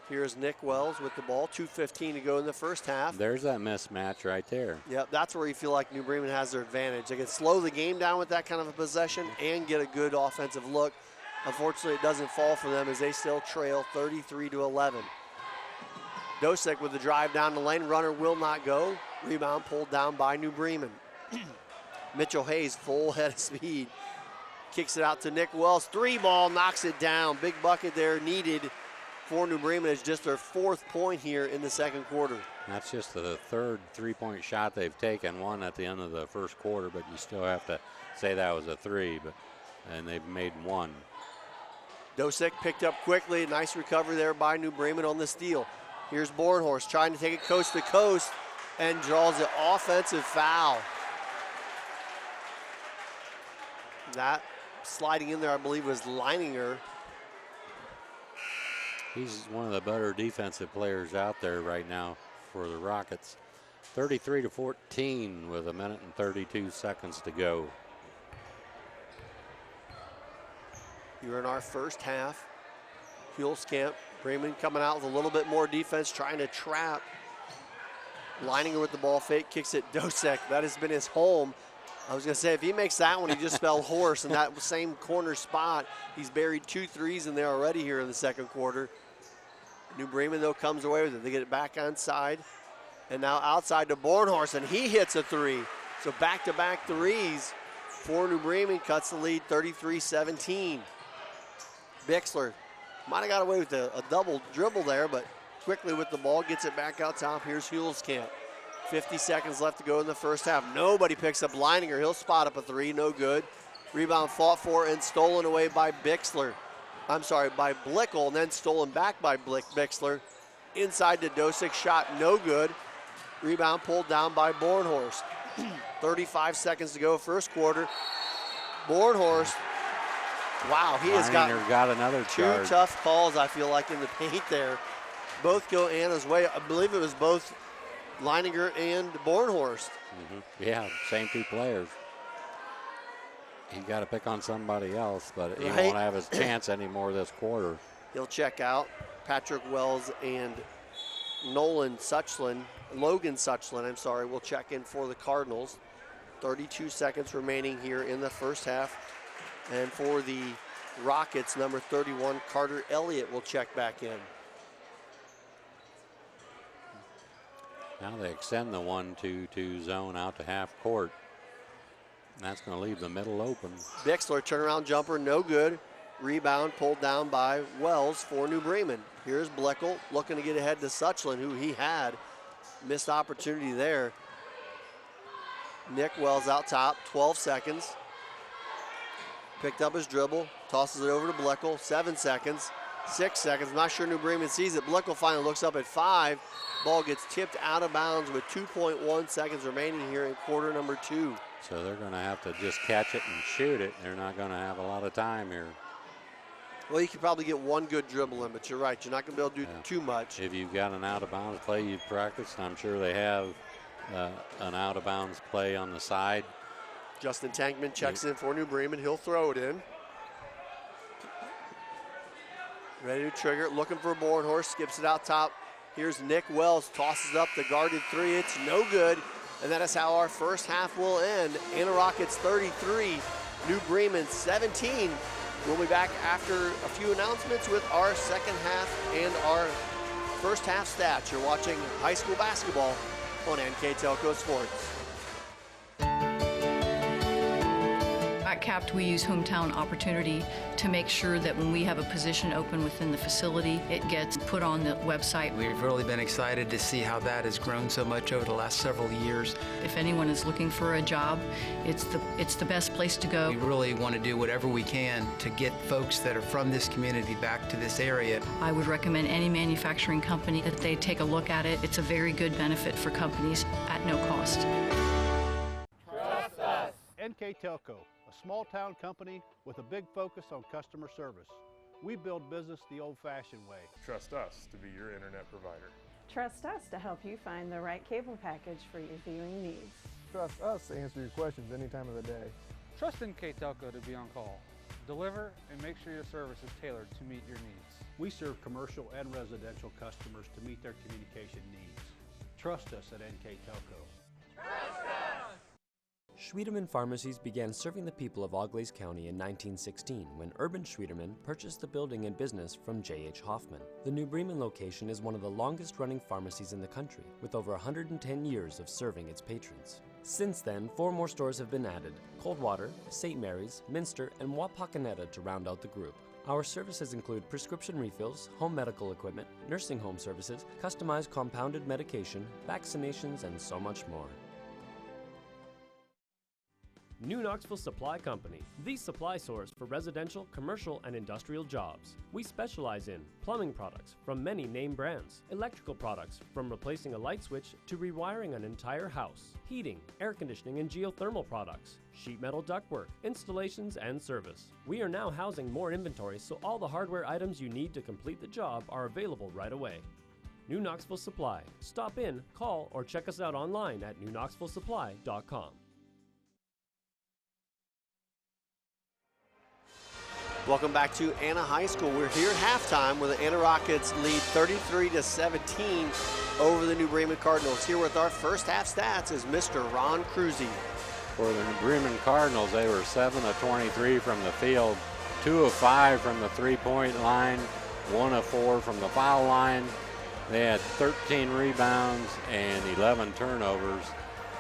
Here's Nick Wells with the ball. 2:15 to go in the first half. There's that mismatch right there. Yep, that's where you feel like New Bremen has their advantage. They can slow the game down with that kind of a possession and get a good offensive look. Unfortunately, it doesn't fall for them as they still trail 33-11. Dosick with the drive down the lane. Runner will not go. Rebound pulled down by New Bremen. Mitchell Hayes, full head of speed. Kicks it out to Nick Wells. 3-ball, knocks it down. Big bucket there needed for New Bremen. It's just their 4th point here in the second quarter. That's just the 3rd three-point shot they've taken, one at the end of the first quarter, but you still have to say that was a 3, and they've made 1. Dosick picked up quickly. Nice recovery there by New Bremen on the steal. Here's Bornhorst trying to take it coast to coast and draws an offensive foul. That sliding in there, I believe, was Leininger. He's one of the better defensive players out there right now for the Rockets. 33-14 with 1 minute and 32 seconds to go. You're in our first half. Hulskamp, Bremen coming out with a little bit more defense, trying to trap. Leininger with the ball fake, kicks it. Dosick, that has been his home. I was going to say, if he makes that one, he just spelled horse in that same corner spot. He's buried 2 threes in there already here in the second quarter. New Bremen, though, comes away with it. They get it back onside. And now outside to Bornhorst, and he hits a 3. So back-to-back threes for New Bremen, cuts the lead 33-17. Bixler might have got away with a double dribble there, but quickly with the ball, gets it back out top. Here's Hulskamp. 50 seconds left to go in the first half. Nobody picks up Leininger. He'll spot up a 3, no good. Rebound fought for and stolen away by Bixler. I'm sorry, by Bleckel, and then stolen back by Bixler. Inside to Dosick, shot no good. Rebound pulled down by Bornhorst. 35 seconds to go, first quarter. Bornhorst, wow, he has got another 2 charge. tough calls, I feel like, in the paint there. Both go Anna's way. I believe it was both Leininger and Bornhorst. Yeah, same 2 players. he got to pick on somebody else, but he Right. won't have his chance anymore this quarter. He'll check out. Patrick Wells and Logan Suchlin, will check in for the Cardinals. 32 seconds remaining here in the first half. And for the Rockets, number 31, Carter Elliott will check back in. Now they extend the 1-2-2 zone out to half court. And that's going to leave the middle open. Bixler, turnaround jumper, no good. Rebound pulled down by Wells for New Bremen. Here's Bleckel looking to get ahead to Suchlin, who he had. Missed opportunity there. Nick Wells out top, 12 seconds. Picked up his dribble, tosses it over to Bleckel, 7 seconds, 6 seconds. Not sure New Bremen sees it. Bleckel finally looks up at 5. Ball gets tipped out of bounds with 2.1 seconds remaining here in quarter number 2. So they're going to have to just catch it and shoot it. They're not going to have a lot of time here. Well, you could probably get one good dribble in, but you're right. You're not going to be able to do too much. If you've got an out-of-bounds play you've practiced, I'm sure they have an out-of-bounds play on the side. Justin Tankman checks in for New Bremen. He'll throw it in. Ready to trigger, looking for a Bornhorst, skips it out top. Here's Nick Wells, tosses up the guarded 3. It's no good. And that is how our first half will end. Anna Rockets 33, New Bremen 17. We'll be back after a few announcements with our second half and our first half stats. You're watching high school basketball on NKTelco Sports. At CAPT, we use hometown opportunity to make sure that when we have a position open within the facility, it gets put on the website. We've really been excited to see how that has grown so much over the last several years. If anyone is looking for a job, it's the best place to go. We really want to do whatever we can to get folks that are from this community back to this area. I would recommend any manufacturing company that they take a look at it. It's a very good benefit for companies at no cost. Trust us. NKTelco, a small-town company with a big focus on customer service. We build business the old-fashioned way. Trust us to be your internet provider. Trust us to help you find the right cable package for your viewing needs. Trust us to answer your questions any time of the day. Trust NKTelco to be on call. Deliver and make sure your service is tailored to meet your needs. We serve commercial and residential customers to meet their communication needs. Trust us at NKTelco. Trust us! Schwiedemann Pharmacies began serving the people of Auglaize County in 1916 when Urban Schwiedemann purchased the building and business from J.H. Hoffman. The New Bremen location is one of the longest-running pharmacies in the country, with over 110 years of serving its patrons. Since then, 4 more stores have been added: Coldwater, St. Mary's, Minster, and Wapakoneta to round out the group. Our services include prescription refills, home medical equipment, nursing home services, customized compounded medication, vaccinations, and so much more. New Knoxville Supply Company, the supply source for residential, commercial, and industrial jobs. We specialize in plumbing products from many name brands, electrical products from replacing a light switch to rewiring an entire house, heating, air conditioning, and geothermal products, sheet metal ductwork, installations, and service. We are now housing more inventory, so all the hardware items you need to complete the job are available right away. New Knoxville Supply. Stop in, call, or check us out online at newknoxvillesupply.com. Welcome back to Anna High School. We're here at halftime where the Anna Rockets lead 33-17 over the New Bremen Cardinals. Here with our first half stats is Mr. Ron Cruzy. For the New Bremen Cardinals, they were 7 of 23 from the field, 2 of 5 from the three-point line, 1 of 4 from the foul line. They had 13 rebounds and 11 turnovers.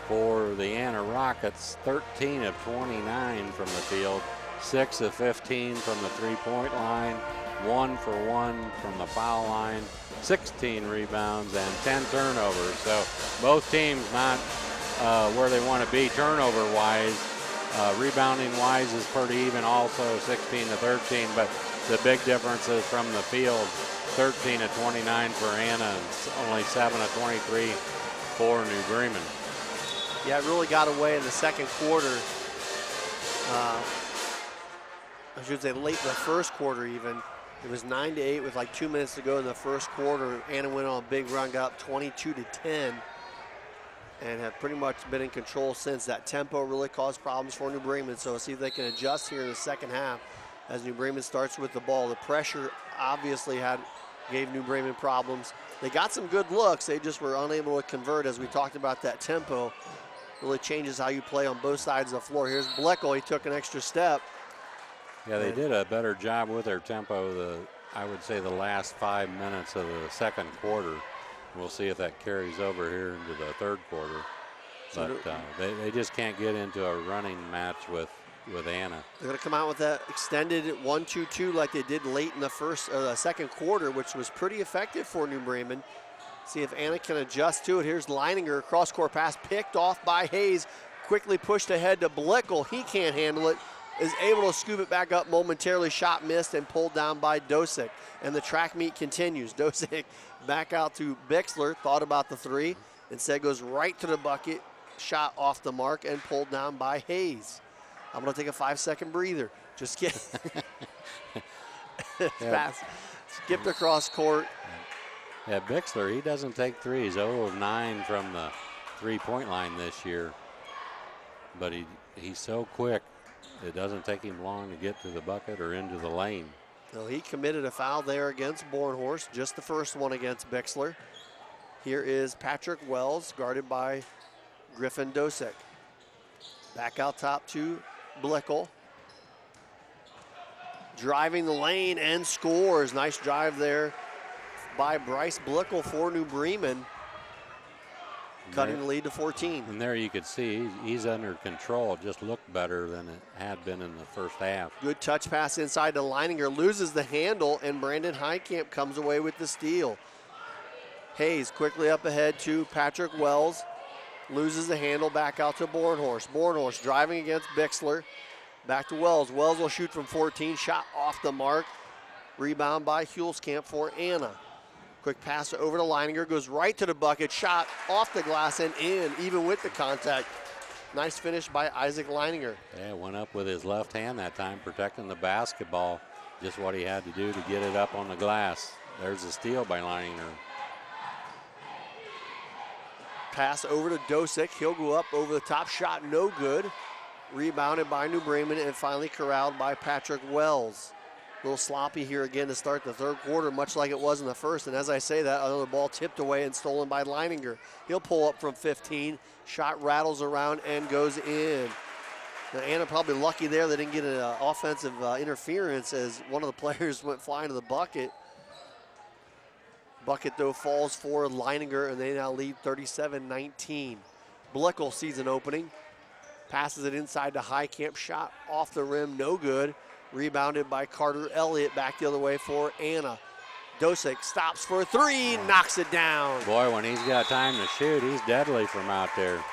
For the Anna Rockets, 13 of 29 from the field, 6 of 15 from the three-point line, 1 for 1 from the foul line, 16 rebounds, and 10 turnovers. So both teams not where they want to be turnover-wise. Rebounding-wise is pretty even also, 16 to 13, but the big difference is from the field, 13 to 29 for Anna and only 7 to 23 for New Bremen. Yeah, it really got away in the second quarter. I should say late in the first quarter even. It was 9-8 with like 2 minutes to go in the first quarter. Anna went on a big run, got up 22-10. and have pretty much been in control since. That tempo really caused problems for New Bremen, so see if they can adjust here in the second half as New Bremen starts with the ball. The pressure obviously gave New Bremen problems. They got some good looks, they just were unable to convert. As we talked about, that tempo really changes how you play on both sides of the floor. Here's Bleckel, he took an extra step. Yeah, they did a better job with their tempo, I would say the last 5 minutes of the second quarter. We'll see if that carries over here into the third quarter. But they just can't get into a running match with Anna. They're going to come out with that extended 1-2-2 like they did late in the second quarter, which was pretty effective for New Bremen. See if Anna can adjust to it. Here's Leininger, cross-court pass picked off by Hayes. Quickly pushed ahead to Bleckel. He can't handle it. Is able to scoop it back up momentarily. Shot missed and pulled down by Dosick. And the track meet continues. Dosick back out to Bixler. Thought about the three. Instead goes right to the bucket. Shot off the mark and pulled down by Hayes. I'm going to take a 5-second breather. Just kidding. Pass. Skipped across court. Yeah, Bixler, he doesn't take threes. 0 of 9 from the three-point line this year. But he's so quick. It doesn't take him long to get to the bucket or into the lane. Well, he committed a foul there against Bornhorst, just the first one against Bixler. Here is Patrick Wells, guarded by Griffin Dosick. Back out top to Bleckel. Driving the lane and scores. Nice drive there by Bryce Bleckel for New Bremen. Cutting the lead to 14. And there you could see he's under control. Just looked better than it had been in the first half. Good touch pass inside to Leininger. Loses the handle, and Brandon Heitkamp comes away with the steal. Hayes quickly up ahead to Patrick Wells. Loses the handle, back out to Bornhorst. Bornhorst driving against Bixler. Back to Wells. Wells will shoot from 14. Shot off the mark. Rebound by Hulskamp for Anna. Quick pass over to Leininger, goes right to the bucket, shot off the glass and in, even with the contact. Nice finish by Isaac Leininger. Yeah, went up with his left hand that time, protecting the basketball. Just what he had to do to get it up on the glass. There's a steal by Leininger. Pass over to Dosick, he'll go up over the top, shot no good. Rebounded by New Bremen and finally corralled by Patrick Wells. A little sloppy here again to start the third quarter, much like it was in the first. And as I say that, another ball tipped away and stolen by Leininger. He'll pull up from 15. Shot rattles around and goes in. Now, Anna probably lucky there they didn't get an offensive interference as one of the players went flying to the bucket. Bucket, though, falls for Leininger, and they now lead 37-19. Bleckel sees an opening. Passes it inside to Heitkamp. Shot off the rim, no good. Rebounded by Carter Elliott, back the other way for Anna. Dosick stops for a three, knocks it down. Boy, when he's got time to shoot, he's deadly from out there.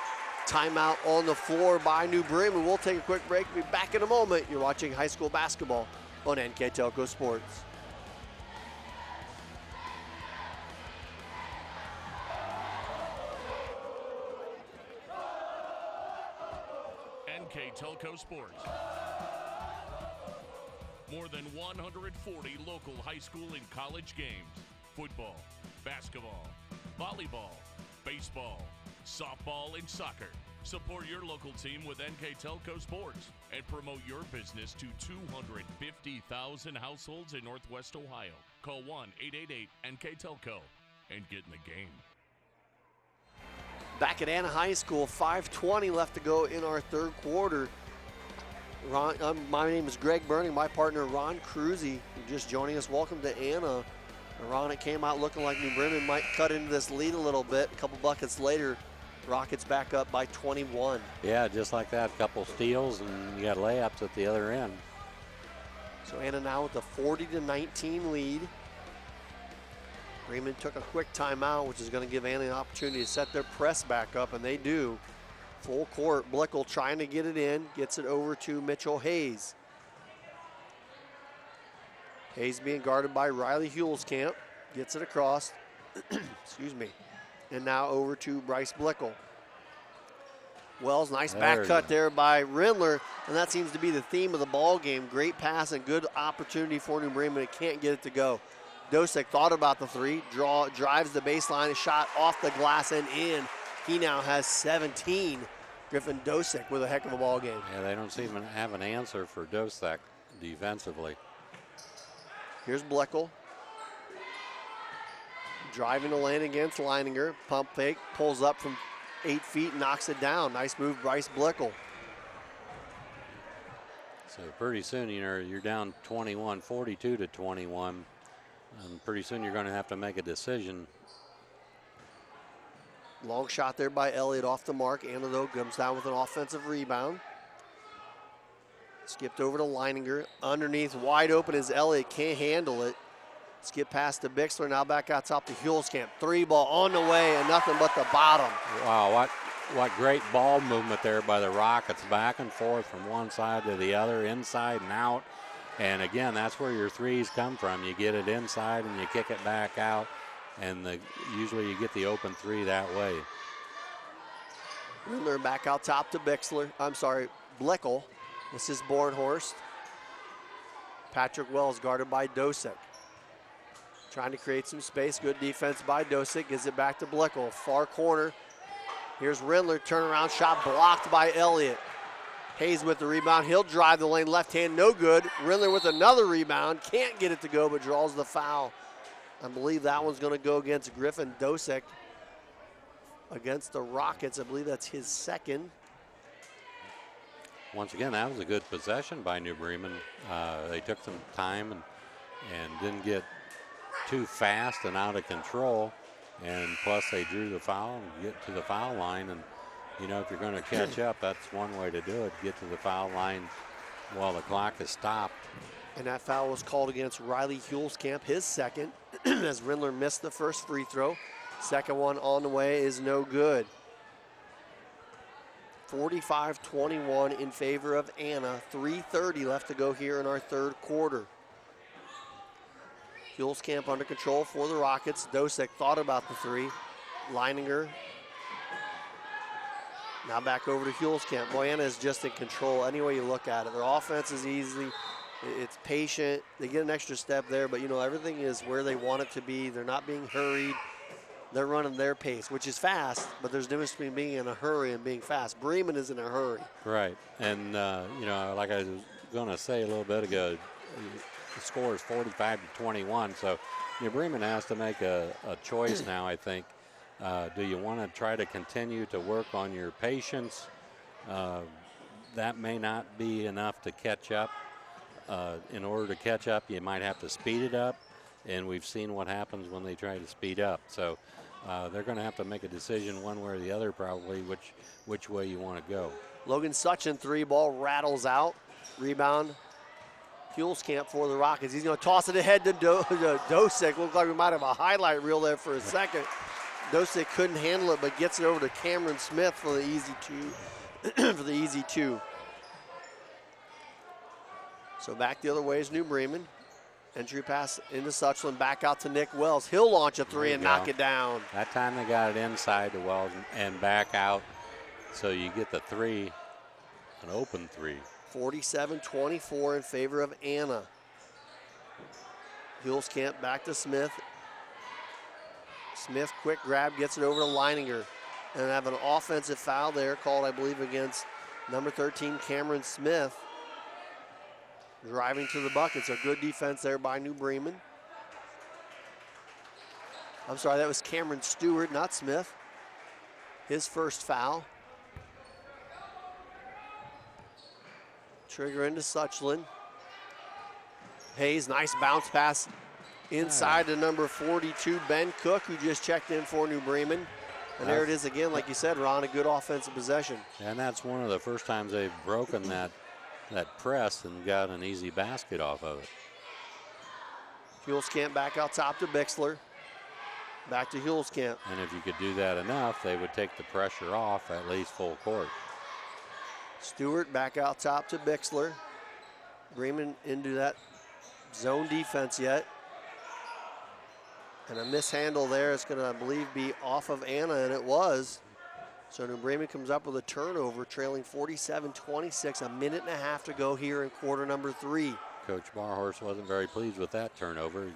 Timeout on the floor by New Bremen. We'll take a quick break. We'll be back in a moment. You're watching high school basketball on NKTelco Sports. NKTelco Sports. More than 140 local high school and college games. Football, basketball, volleyball, baseball, softball, and soccer. Support your local team with NKTelco Sports and promote your business to 250,000 households in Northwest Ohio. Call 1-888-NKTelco and get in the game. Back at Anna High School, 5:20 left to go in our third quarter. My name is Greg Burning, my partner Ron Cruzy, just joining us. Welcome to Anna. Ron, it came out looking like New Bremen might cut into this lead a little bit. A couple buckets later, Rockets back up by 21. Yeah, just like that, a couple steals, and you got layups at the other end. So Anna now with a 40-19 lead. Bremen took a quick timeout, which is going to give Anna an opportunity to set their press back up, and they do. Full court, Bleckel trying to get it in, gets it over to Mitchell Hayes. Hayes being guarded by Riley Hulskamp, gets it across, excuse me, and now over to Bryce Bleckel. Wells, nice back cut there by Rindler, and that seems to be the theme of the ball game. Great pass and good opportunity for New Bremen. It can't get it to go. Dosick thought about the three, drives the baseline, a shot off the glass and in. He now has 17. Griffin Dosick with a heck of a ball game. Yeah, they don't seem to have an answer for Dosick defensively. Here's Bleckel. Driving the lane against Leininger. Pump fake, pulls up from 8 feet, knocks it down. Nice move, Bryce Bleckel. So pretty soon, you're down 21, 42 to 21. And pretty soon you're going to have to make a decision. Long shot there by Elliott off the mark. Anna, though, comes down with an offensive rebound. Skipped over to Leininger. Underneath, wide open as Elliott can't handle it. Skip past to Bixler, now back out top to Hulskamp. 3 ball on the way and nothing but the bottom. Wow, what great ball movement there by the Rockets. Back and forth from one side to the other, inside and out. And again, that's where your threes come from. You get it inside and you kick it back out. And usually you get the open 3 that way. Rindler back out top to Bleckel. This is Bornhorst. Patrick Wells guarded by Dosick. Trying to create some space. Good defense by Dosick. Gives it back to Bleckel. Far corner. Here's Rindler. Turnaround shot blocked by Elliott. Hayes with the rebound. He'll drive the lane. Left hand, no good. Rindler with another rebound. Can't get it to go, but draws the foul. I believe that one's going to go against Griffin Dosick against the Rockets. I believe that's his second. Once again, that was a good possession by New Bremen. They took some time and didn't get too fast and out of control. And plus they drew the foul and get to the foul line. And, if you're going to catch up, that's one way to do it. Get to the foul line while the clock is stopped. And that foul was called against Riley Hulskamp, his second, as Rindler missed the first free throw. Second one on the way is no good. 45-21 in favor of Anna. 3:30 left to go here in our third quarter. Hulskamp under control for the Rockets. Dosick thought about the 3. Leininger. Now back over to Hulskamp. Boy, Anna is just in control any way you look at it. Their offense is easy. It's patient. They get an extra step there, but everything is where they want it to be. They're not being hurried. They're running their pace, which is fast, but there's a difference between being in a hurry and being fast. Bremen is in a hurry. Right, and like I was going to say a little bit ago, the score is 45-21, so Bremen has to make a choice now, I think. Do you want to try to continue to work on your patience? That may not be enough to catch up. In order to catch up, you might have to speed it up, and we've seen what happens when they try to speed up. So they're going to have to make a decision one way or the other, probably, which way you want to go. Logan Suchin 3 ball rattles out. Rebound. Hulskamp for the Rockets. He's going to toss it ahead to Dosick. Looks like we might have a highlight reel there for a second. Dosick couldn't handle it, but gets it over to Cameron Smith for the easy two. So back the other way is New Bremen. Entry pass into Suchlin, back out to Nick Wells. He'll launch a 3 and knock it down. That time they got it inside to Wells and back out. So you get the 3, an open 3. 47-24 in favor of Anna. Hulskamp back to Smith. Smith, quick grab, gets it over to Leininger. And have an offensive foul there called, I believe, against number 13, Cameron Smith. Driving to the bucket, so good defense there by New Bremen. I'm sorry, that was Cameron Stewart, not Smith. His first foul. Trigger into Suchlin. Hayes, nice bounce pass inside to number 42, Ben Cook, who just checked in for New Bremen. And there it is again, like you said, Ron, a good offensive possession. And that's one of the first times they've broken that press and got an easy basket off of it. Hulskamp back out top to Bixler. Back to Hulskamp. And if you could do that enough, they would take the pressure off at least full court. Stewart back out top to Bixler. Bremen into that zone defense yet. And a mishandle there. It's going to, I believe, be off of Anna, and it was. So New Bremen comes up with a turnover, trailing 47-26, a minute and a half to go here in quarter number 3. Coach Barhorst wasn't very pleased with that turnover.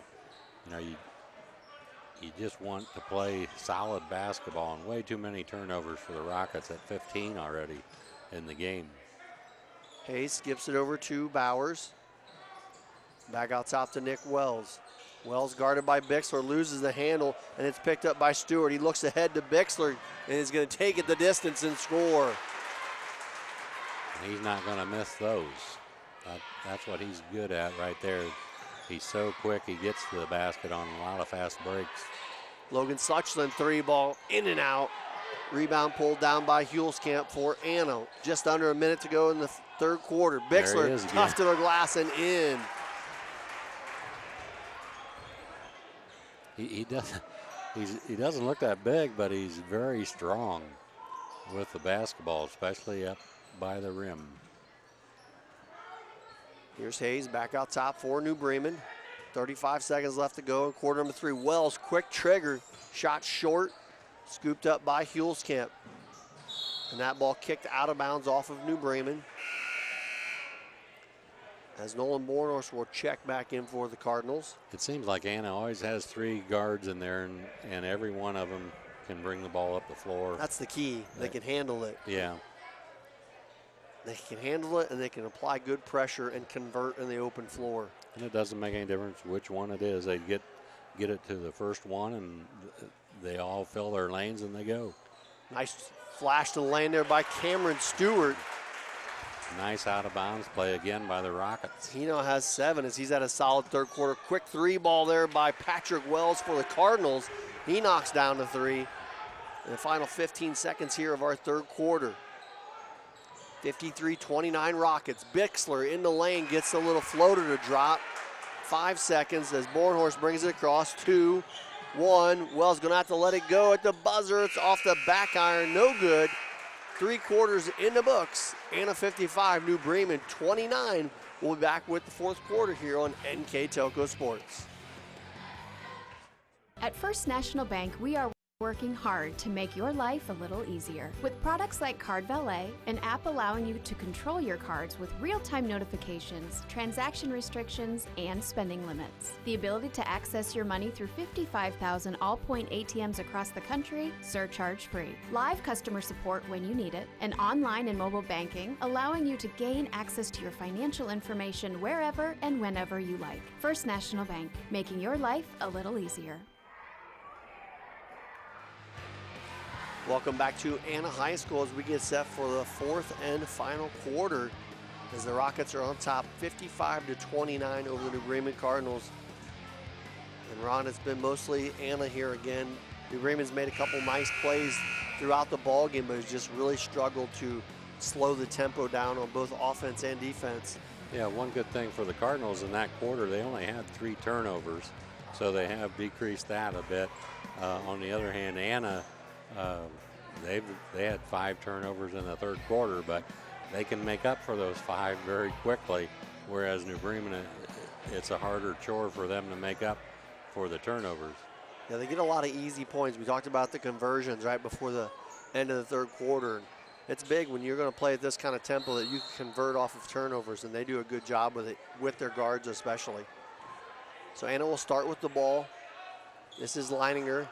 You you just want to play solid basketball, and way too many turnovers for the Rockets at 15 already in the game. Hayes skips it over to Bowers. Back out top to Nick Wells. Wells guarded by Bixler, loses the handle, and it's picked up by Stewart. He looks ahead to Bixler and is going to take it the distance and score. He's not going to miss those. That's what he's good at right there. He's so quick, he gets to the basket on a lot of fast breaks. Logan Suchland, 3-ball, in and out. Rebound pulled down by Hulskamp for Anna. Just under a minute to go in the third quarter. Bixler, tough to the glass and in. He doesn't look that big, but he's very strong with the basketball, especially up by the rim. Here's Hayes back out top for New Bremen. 35 seconds left to go in quarter number 3. Wells, quick trigger, shot short, scooped up by Hulskamp. And that ball kicked out of bounds off of New Bremen. As Nolan Bornhorst will check back in for the Cardinals. It seems like Anna always has 3 guards in there, and every one of them can bring the ball up the floor. That's the key. They can handle it. Yeah. They can handle it, and they can apply good pressure and convert in the open floor. And it doesn't make any difference which one it is. They get it to the first one, and they all fill their lanes, and they go. Nice flash to the lane there by Cameron Stewart. Nice out-of-bounds play again by the Rockets. He now has 7 as he's at a solid third quarter. Quick 3-ball there by Patrick Wells for the Cardinals. He knocks down the 3. In the final 15 seconds here of our third quarter. 53-29 Rockets. Bixler in the lane, gets a little floater to drop. 5 seconds as Bornhorst brings it across. 2, 1. Wells gonna have to let it go at the buzzer. It's off the back iron, no good. 3 quarters in the books. Anna 55, New Bremen 29. We'll be back with the fourth quarter here on NKTelco Sports. At First National Bank, we are working hard to make your life a little easier. With products like Card Valet, an app allowing you to control your cards with real-time notifications, transaction restrictions, and spending limits. The ability to access your money through 55,000 all-point ATMs across the country, surcharge-free. Live customer support when you need it, and online and mobile banking, allowing you to gain access to your financial information wherever and whenever you like. First National Bank, making your life a little easier. Welcome back to Anna High School as we get set for the fourth and final quarter as the Rockets are on top 55-29 over the New Bremen Cardinals. And Ron, it's been mostly Anna here again. New Bremen's made a couple nice plays throughout the ball game, but has just really struggled to slow the tempo down on both offense and defense. Yeah, one good thing for the Cardinals in that quarter, they only had 3 turnovers, so they have decreased that a bit. On the other hand, Anna, they had 5 turnovers in the third quarter, but they can make up for those 5 very quickly, whereas New Bremen, it's a harder chore for them to make up for the turnovers. Yeah, they get a lot of easy points. We talked about the conversions right before the end of the third quarter. It's big when you're going to play at this kind of tempo that you can convert off of turnovers, and they do a good job with it, with their guards especially. So Anna will start with the ball. This is Leininger.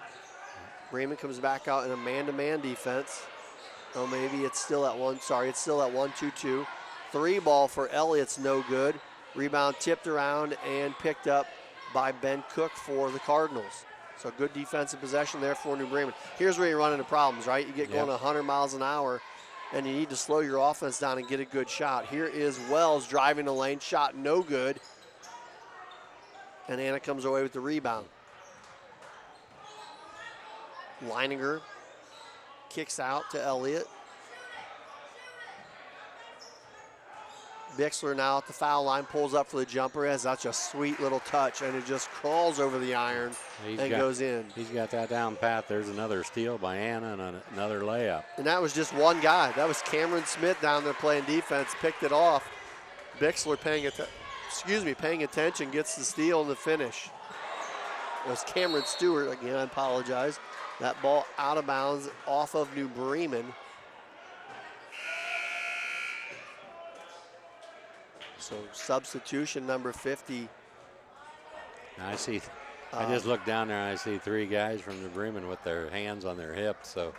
Bremen comes back out in a man-to-man defense. Oh, maybe it's still at 1. Sorry, it's still at 1-2-2. 3-ball for Elliott's no good. Rebound tipped around and picked up by Ben Cook for the Cardinals. So good defensive possession there for New Bremen. Here's where you run into problems, right? You get going 100 miles an hour, and you need to slow your offense down and get a good shot. Here is Wells driving the lane, shot no good. And Anna comes away with the rebound. Leininger kicks out to Elliott. Bixler now at the foul line, pulls up for the jumper. Has such a sweet little touch, and it just crawls over the iron goes in. He's got that down pat. There's another steal by Anna and another layup. And that was just one guy. That was Cameron Smith down there playing defense, picked it off. Bixler paying attention, gets the steal and the finish. It was Cameron Stewart, again, I apologize. That ball out of bounds off of New Bremen. So substitution number 50. Now I see I just looked down there and I see 3 guys from New Bremen with their hands on their hips, so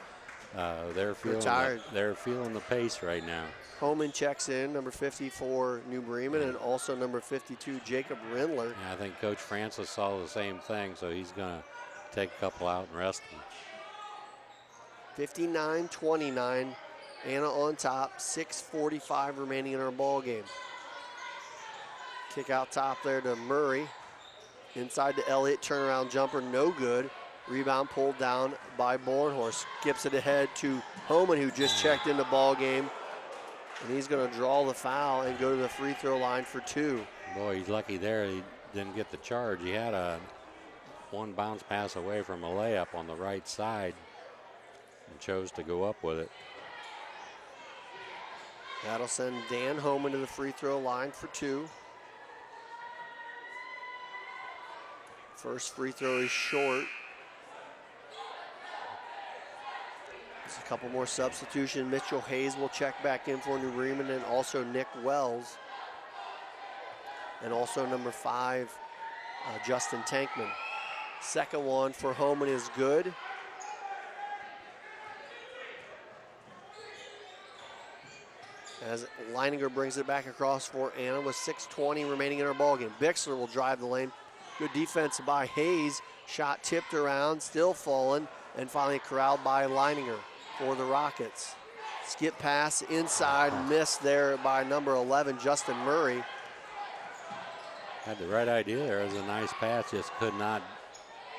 they're feeling the pace right now. Homan checks in, number 54, New Bremen, and also number 52, Jacob Rindler. Yeah, I think Coach Francis saw the same thing, so he's going to take a couple out and rest them. 59-29, Anna on top, 6:45 remaining in our ball game. Kick out top there to Murray. Inside to Elliott, turnaround jumper, no good. Rebound pulled down by Bornhorst. Skips it ahead to Homan, who just checked in the ball game. And he's going to draw the foul and go to the free throw line for 2. Boy, he's lucky there. He didn't get the charge. He had one bounce pass away from a layup on the right side and chose to go up with it. That'll send Dan Homan to the free throw line for 2. First free throw is short. There's a couple more substitutions. Mitchell Hayes will check back in for New Bremen, and also Nick Wells. And also number 5, Justin Tankman. Second one for Homan is good. As Leininger brings it back across for Anna with 6:20 remaining in our ballgame. Bixler will drive the lane. Good defense by Hayes. Shot tipped around, still falling, and finally corralled by Leininger for the Rockets. Skip pass inside, missed there by number 11, Justin Murray. Had the right idea there. It was a nice pass, just could not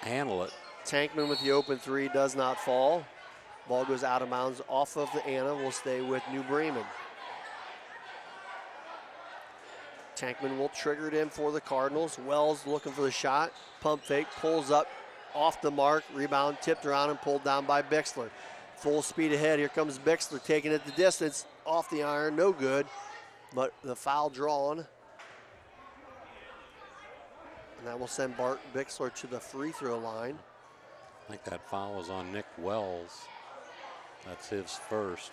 handle it. Tankman with the open 3 does not fall. Ball goes out of bounds off of the Anna. Will stay with New Bremen. Tankman will trigger it in for the Cardinals. Wells looking for the shot. Pump fake, pulls up off the mark. Rebound tipped around and pulled down by Bixler. Full speed ahead. Here comes Bixler taking it the distance. Off the iron, no good. But the foul drawn. And that will send Bart Bixler to the free throw line. I think that foul was on Nick Wells. That's his first.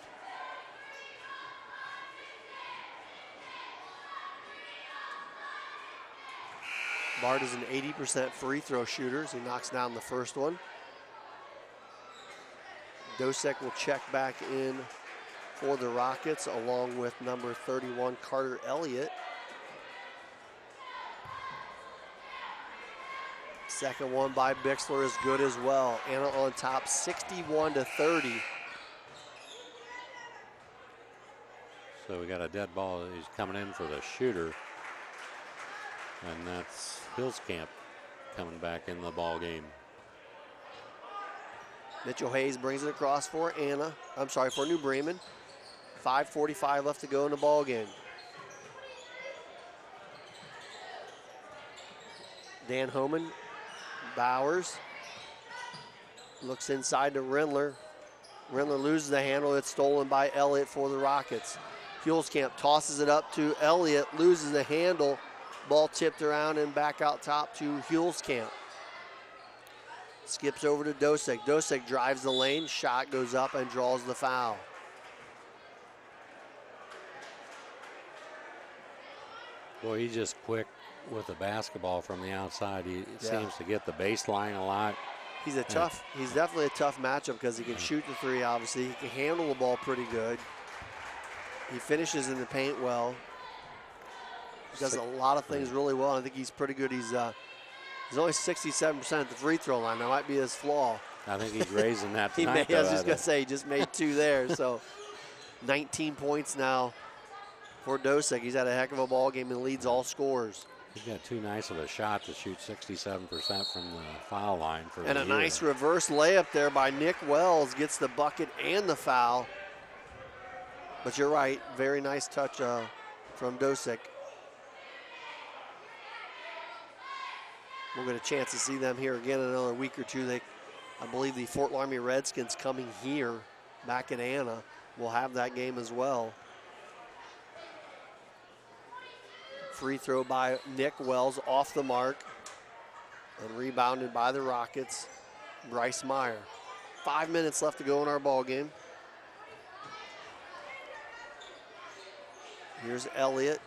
Bart is an 80% free throw shooter, so he knocks down the first one. Dosek will check back in for the Rockets, along with number 31, Carter Elliott. Second one by Bixler is good as well. Anna on top, 61-30. So we got a dead ball. He's coming in for the shooter. And that's Hillscamp coming back in the ball game. Mitchell Hayes brings it across for for New Bremen. 5:45 left to go in the ball game. Dan Homan, Bowers, looks inside to Rindler. Rindler loses the handle. It's stolen by Elliott for the Rockets. Hulskamp tosses it up to Elliott, loses the handle. Ball tipped around and back out top to Hulskamp. Skips over to Dosek. Dosek drives the lane. Shot goes up and draws the foul. Boy, he's just quick with the basketball from the outside. He seems to get the baseline a lot. He's definitely a tough matchup because he can shoot the 3, obviously. He can handle the ball pretty good. He finishes in the paint well. He does a lot of things really well. I think he's pretty good. He's only 67% at the free throw line. That might be his flaw. I think he's raising that tonight. I was just going to say, he just made 2 there. So 19 points now for Dosek. He's had a heck of a ball game and leads all scorers. He's got too nice of a shot to shoot 67% from the foul line for and a nice reverse layup there by Nick Wells. Gets the bucket and the foul. But you're right, very nice touch from Dosek. We'll get a chance to see them here again in another week or 2. I believe the Fort Laramie Redskins coming here back in Anna will have that game as well. Free throw by Nick Wells off the mark and rebounded by the Rockets, Bryce Meyer. 5 minutes left to go in our ball game. Here's Elliott.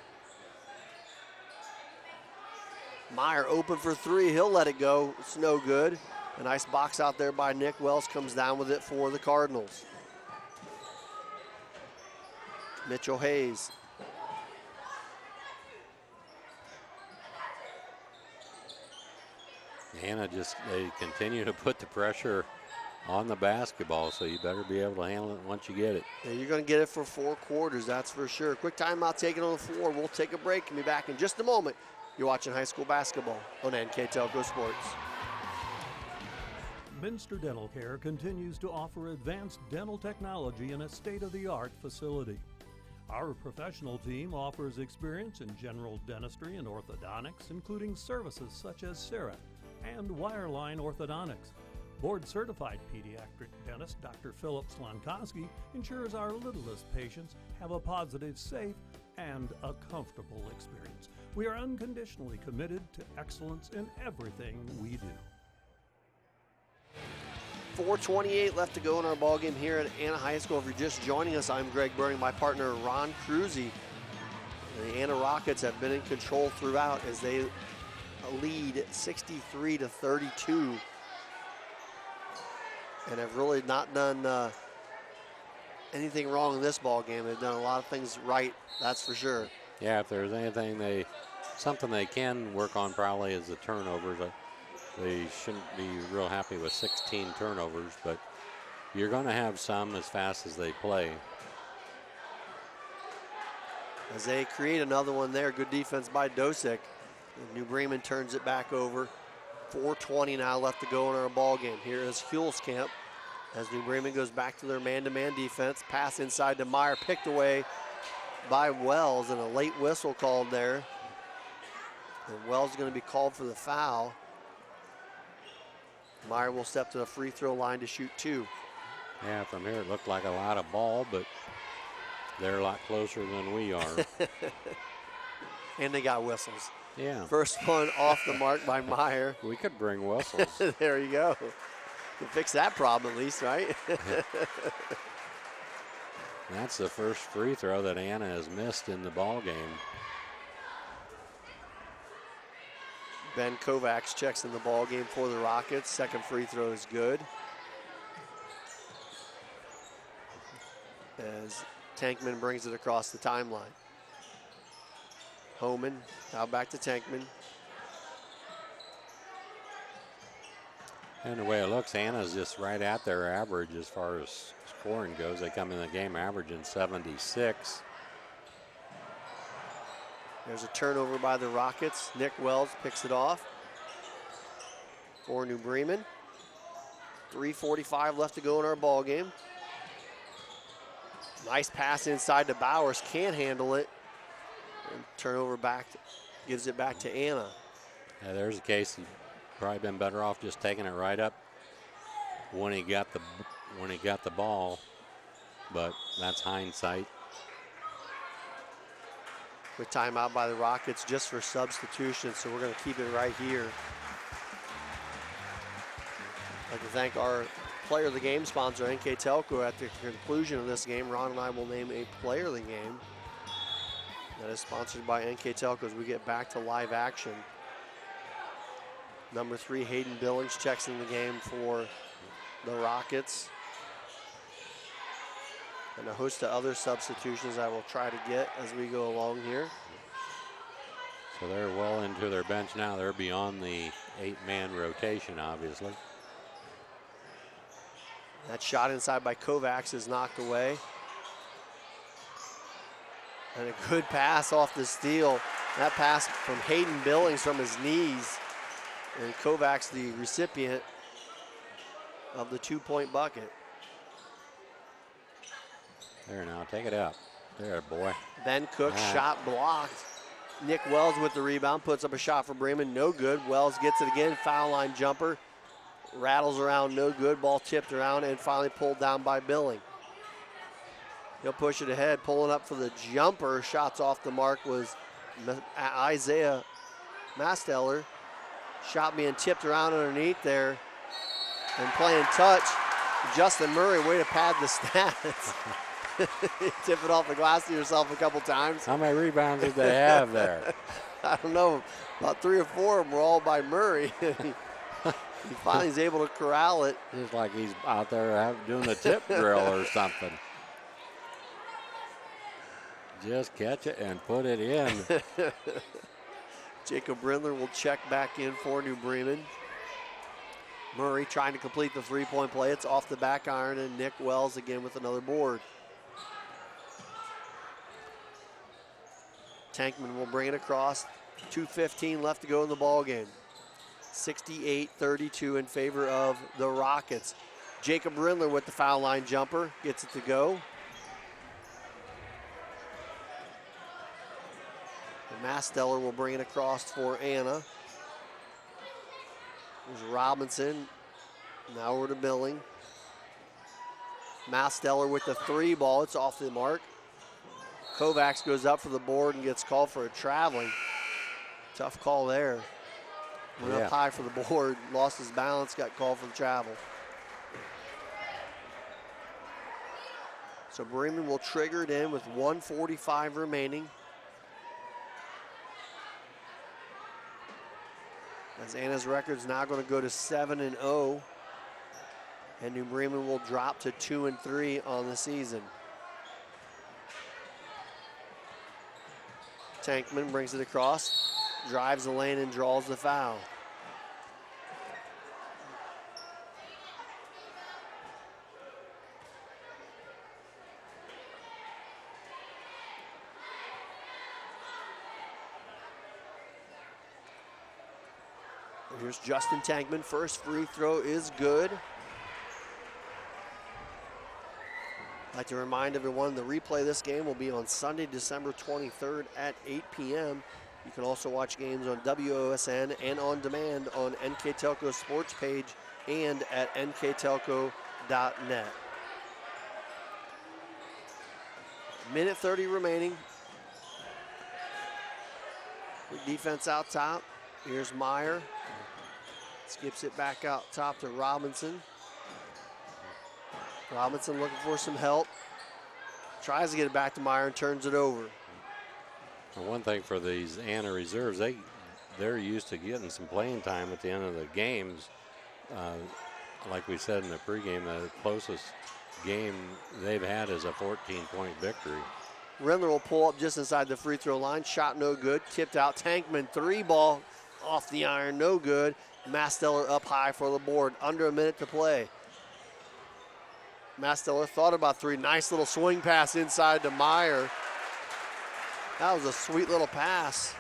Meyer open for three. He'll let it go. It's no good. A nice box out there by Nick Wells, comes down with it for the Cardinals. Mitchell Hayes. Anna they continue to put the pressure on the basketball, so you better be able to handle it once you get it. Yeah, you're going to get it for 4 quarters, that's for sure. Quick timeout taken on the floor. We'll take a break and be back in just a moment. You're watching high school basketball on NKTelco Sports. Minster Dental Care continues to offer advanced dental technology in a state-of-the-art facility. Our professional team offers experience in general dentistry and orthodontics, including services such as CEREC and wireline orthodontics. Board-certified pediatric dentist Dr. Philip Slonkowski ensures our littlest patients have a positive, safe, and a comfortable experience. We are unconditionally committed to excellence in everything we do. 4:28 left to go in our ball game here at Anna High School. If you're just joining us, I'm Greg Burning, my partner Ron Cruzy. The Anna Rockets have been in control throughout as they lead 63-32, and have really not done anything wrong in this ball game. They've done a lot of things right, that's for sure. Yeah, if there's anything something they can work on probably is the turnovers. They shouldn't be real happy with 16 turnovers, but you're going to have some as fast as they play. As they create another one there, good defense by Dosick. New Bremen turns it back over. 4:20 now left to go in our ball game. Here is Hulskamp as New Bremen goes back to their man-to-man defense. Pass inside to Meyer, picked away by Wells, and a late whistle called there. And Wells is going to be called for the foul. Meyer will step to the free throw line to shoot 2. Yeah, from here it looked like a lot of ball, but they're a lot closer than we are. And they got whistles. Yeah. First one off the mark by Meyer. We could bring whistles. There you go. Can fix that problem at least, right? That's the first free throw that Anna has missed in the ball game. Ben Kovacs checks in the ball game for the Rockets. Second free throw is good. As Tankman brings it across the timeline. Homan, now back to Tankman. And the way it looks, Anna's just right at their average as far as scoring goes. They come in the game averaging 76. There's a turnover by the Rockets. Nick Wells picks it off for New Bremen. 3:45 left to go in our ball game. Nice pass inside to Bowers, can't handle it. And turnover back, gives it back to Anna. Yeah, there's a case he'd probably been better off just taking it right up when he got the ball, but that's hindsight. Quick timeout by the Rockets just for substitution, so we're going to keep it right here. I'd like to thank our player of the game sponsor, NKTelco. At the conclusion of this game, Ron and I will name a player of the game that is sponsored by NKTelco as we get back to live action. Number 3, Hayden Billings checks in the game for the Rockets. And a host of other substitutions I will try to get as we go along here. So they're well into their bench now. They're beyond the 8-man rotation, obviously. That shot inside by Kovacs is knocked away. And a good pass off the steal. That pass from Hayden Billings from his knees. And Kovacs the recipient of the 2-point bucket. There now, take it up. There, boy. Ben Cook, shot blocked. Nick Wells with the rebound, puts up a shot for Bremen, no good. Wells gets it again, foul line jumper. Rattles around, no good. Ball tipped around and finally pulled down by Billing. He'll push it ahead, pulling up for the jumper. Shots off the mark was Isaiah Masteller. Shot being tipped around underneath there. And playing touch, Justin Murray, way to pad the stats. Tip it off the glass to yourself a couple times. How many rebounds did they have there? I don't know, about 3 or 4 of them were all by Murray. He finally is able to corral it. Just like he's out there doing the tip drill or something. Just catch it and put it in. Jacob Brindler will check back in for New Bremen. Murray trying to complete the three-point play. It's off the back iron, and Nick Wells again with another board. Tankman will bring it across. 2:15 left to go in the ball game. 68-32 in favor of the Rockets. Jacob Brindler with the foul line jumper, gets it to go. And Masteller will bring it across for Anna. There's Robinson. Now over to Milling. Masteller with the 3 ball. It's off the mark. Kovacs goes up for the board and gets called for a traveling. Tough call there. Went up high for the board, lost his balance, got called for the travel. So Bremen will trigger it in with 1:45 remaining. As Anna's record's now going to go to 7-0. And New Bremen will drop to 2-3 on the season. Tankman brings it across, drives the lane and draws the foul. Here's Justin Tankman. First free throw is good. I'd like to remind everyone the replay of this game will be on Sunday, December 23rd at 8 p.m. You can also watch games on WOSN and on demand on NKTelco sports page and at nktelco.net. Minute 30 remaining. Good defense out top. Here's Meyer. Skips it back out top to Robinson. Robinson looking for some help. Tries to get it back to Meyer and turns it over. Well, one thing for these Anna reserves, they're used to getting some playing time at the end of the games. Like we said in the pregame, the closest game they've had is a 14-point victory. Rendler will pull up just inside the free throw line. Shot no good. Tipped out. Tankman 3 ball off the iron, no good. Masteller up high for the board. Under a minute to play. Masteller thought about 3. Nice little swing pass inside to Meyer. That was a sweet little pass.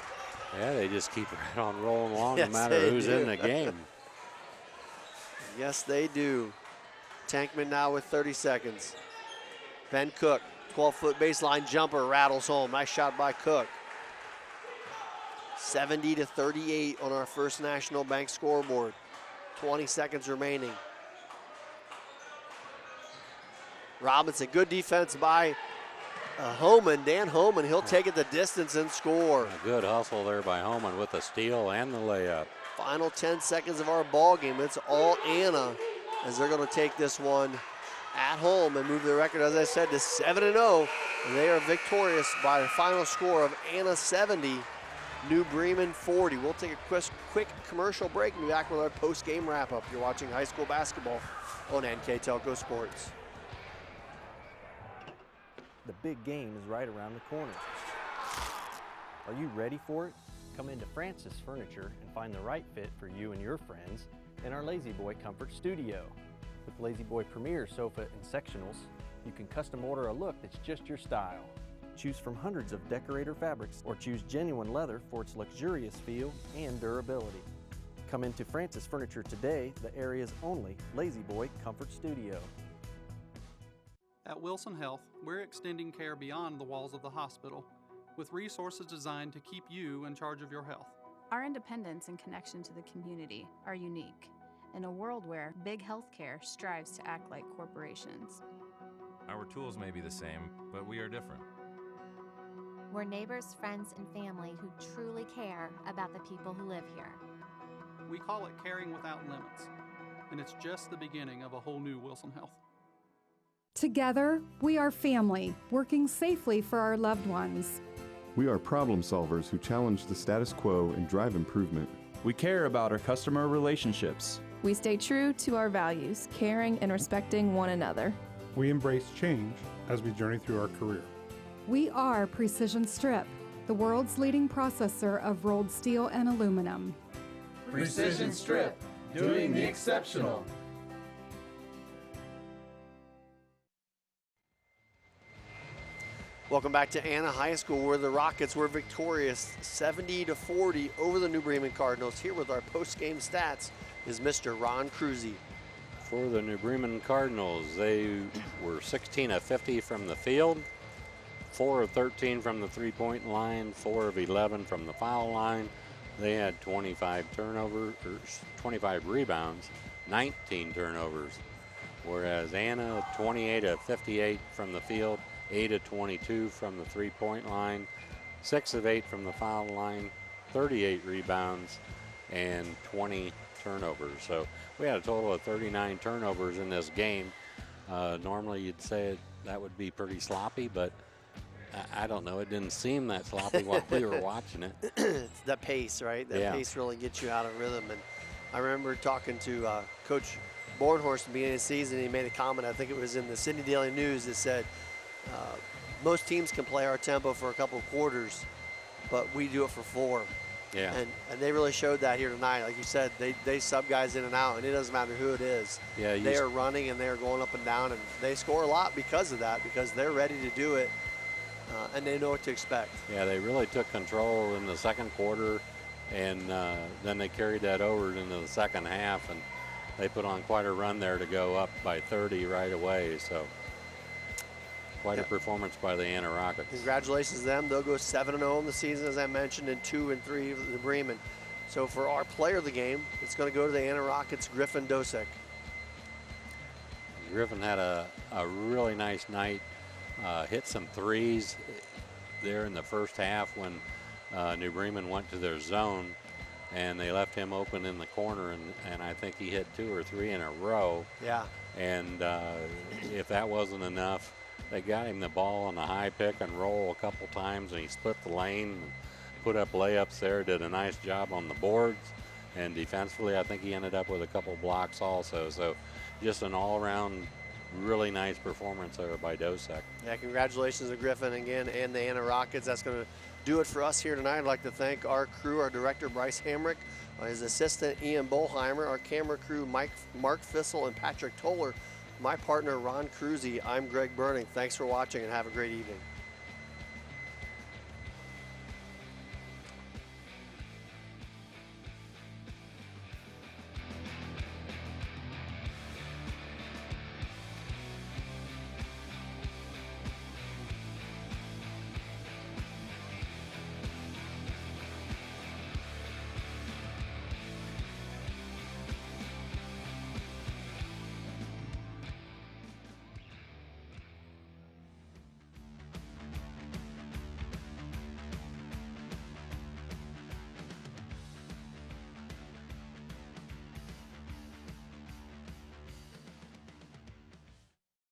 Yeah, they just keep right on rolling along Yes, no matter who's do. in the game. Yes, they do. Tankman now with 30 seconds. Ben Cook, 12-foot baseline jumper, rattles home. Nice shot by Cook. 70-38 on our First National Bank scoreboard. 20 seconds remaining. Robinson, good defense by Homan, Dan Homan. He'll take it the distance and score. A good hustle there by Homan with the steal and the layup. Final 10 seconds of our ball game. It's all Anna as they're going to take this one at home and move the record, as I said, to 7-0. And they are victorious by a final score of Anna 70, New Bremen 40. We'll take a quick commercial break and be back with our post-game wrap-up. You're watching high school basketball on NKTelco Sports. The big game is right around the corner. Are you ready for it? Come into Francis Furniture and find the right fit for you and your friends in our Lazy Boy Comfort Studio. With Lazy Boy Premier sofa and sectionals, you can custom order a look that's just your style. Choose from hundreds of decorator fabrics or choose genuine leather for its luxurious feel and durability. Come into Francis Furniture today, the area's only Lazy Boy Comfort Studio. At Wilson Health, we're extending care beyond the walls of the hospital with resources designed to keep you in charge of your health. Our independence and connection to the community are unique in a world where big healthcare strives to act like corporations. Our tools may be the same, but we are different. We're neighbors, friends, and family who truly care about the people who live here. We call it caring without limits, and it's just the beginning of a whole new Wilson Health. Together, we are family, working safely for our loved ones. We are problem solvers who challenge the status quo and drive improvement. We care about our customer relationships. We stay true to our values, caring and respecting one another. We embrace change as we journey through our career. We are Precision Strip, the world's leading processor of rolled steel and aluminum. Precision Strip, doing the exceptional. Welcome back to Anna High School, where the Rockets were victorious 70-40 over the New Bremen Cardinals. Here with our post-game stats is Mr. Ron Cruzy. For the New Bremen Cardinals, they were 16 of 50 from the field, 4 of 13 from the three-point line, 4 of 11 from the foul line. They had 25 turnovers, 25 rebounds, 19 turnovers, whereas Anna 28 of 58 from the field, 8 of 22 from the three-point line, 6 of 8 from the foul line, 38 rebounds, and 20 turnovers. So we had a total of 39 turnovers in this game. Normally you'd say that would be pretty sloppy, but I don't know. It didn't seem that sloppy while we were watching it. It's the pace, right? That pace really gets you out of rhythm. And I remember talking to Coach Bornhorst at the beginning of the season. He made a comment, I think it was in the Sydney Daily News, that said, most teams can play our tempo for a couple of quarters, but we do it for 4. Yeah. And they really showed that here tonight. Like you said, they sub guys in and out, and it doesn't matter who it is. Yeah, they are running and they are going up and down, and they score a lot because of that, because they're ready to do it, and they know what to expect. Yeah, they really took control in the second quarter, and then they carried that over into the second half, and they put on quite a run there to go up by 30 right away. So quite a performance by the Anna Rockets. Congratulations to them. They'll go 7-0 in the season, as I mentioned, and 2-3 for the Bremen. So for our player of the game, it's going to go to the Anna Rockets, Griffin Dosek. Griffin had a really nice night, hit some threes there in the first half when New Bremen went to their zone, and they left him open in the corner, and I think he hit 2 or 3 in a row. Yeah. And if that wasn't enough, they got him the ball on the high pick and roll a couple times, and he split the lane and put up layups there, did a nice job on the boards. And defensively, I think he ended up with a couple blocks also. So just an all-around really nice performance there by Dosek. Yeah, congratulations to Griffin again and the Anna Rockets. That's going to do it for us here tonight. I'd like to thank our crew, our director, Bryce Hamrick, his assistant, Ian Bolheimer, our camera crew, Mark Fissel and Patrick Toller, my partner, Ron Cruzy. I'm Greg Burning. Thanks for watching and have a great evening.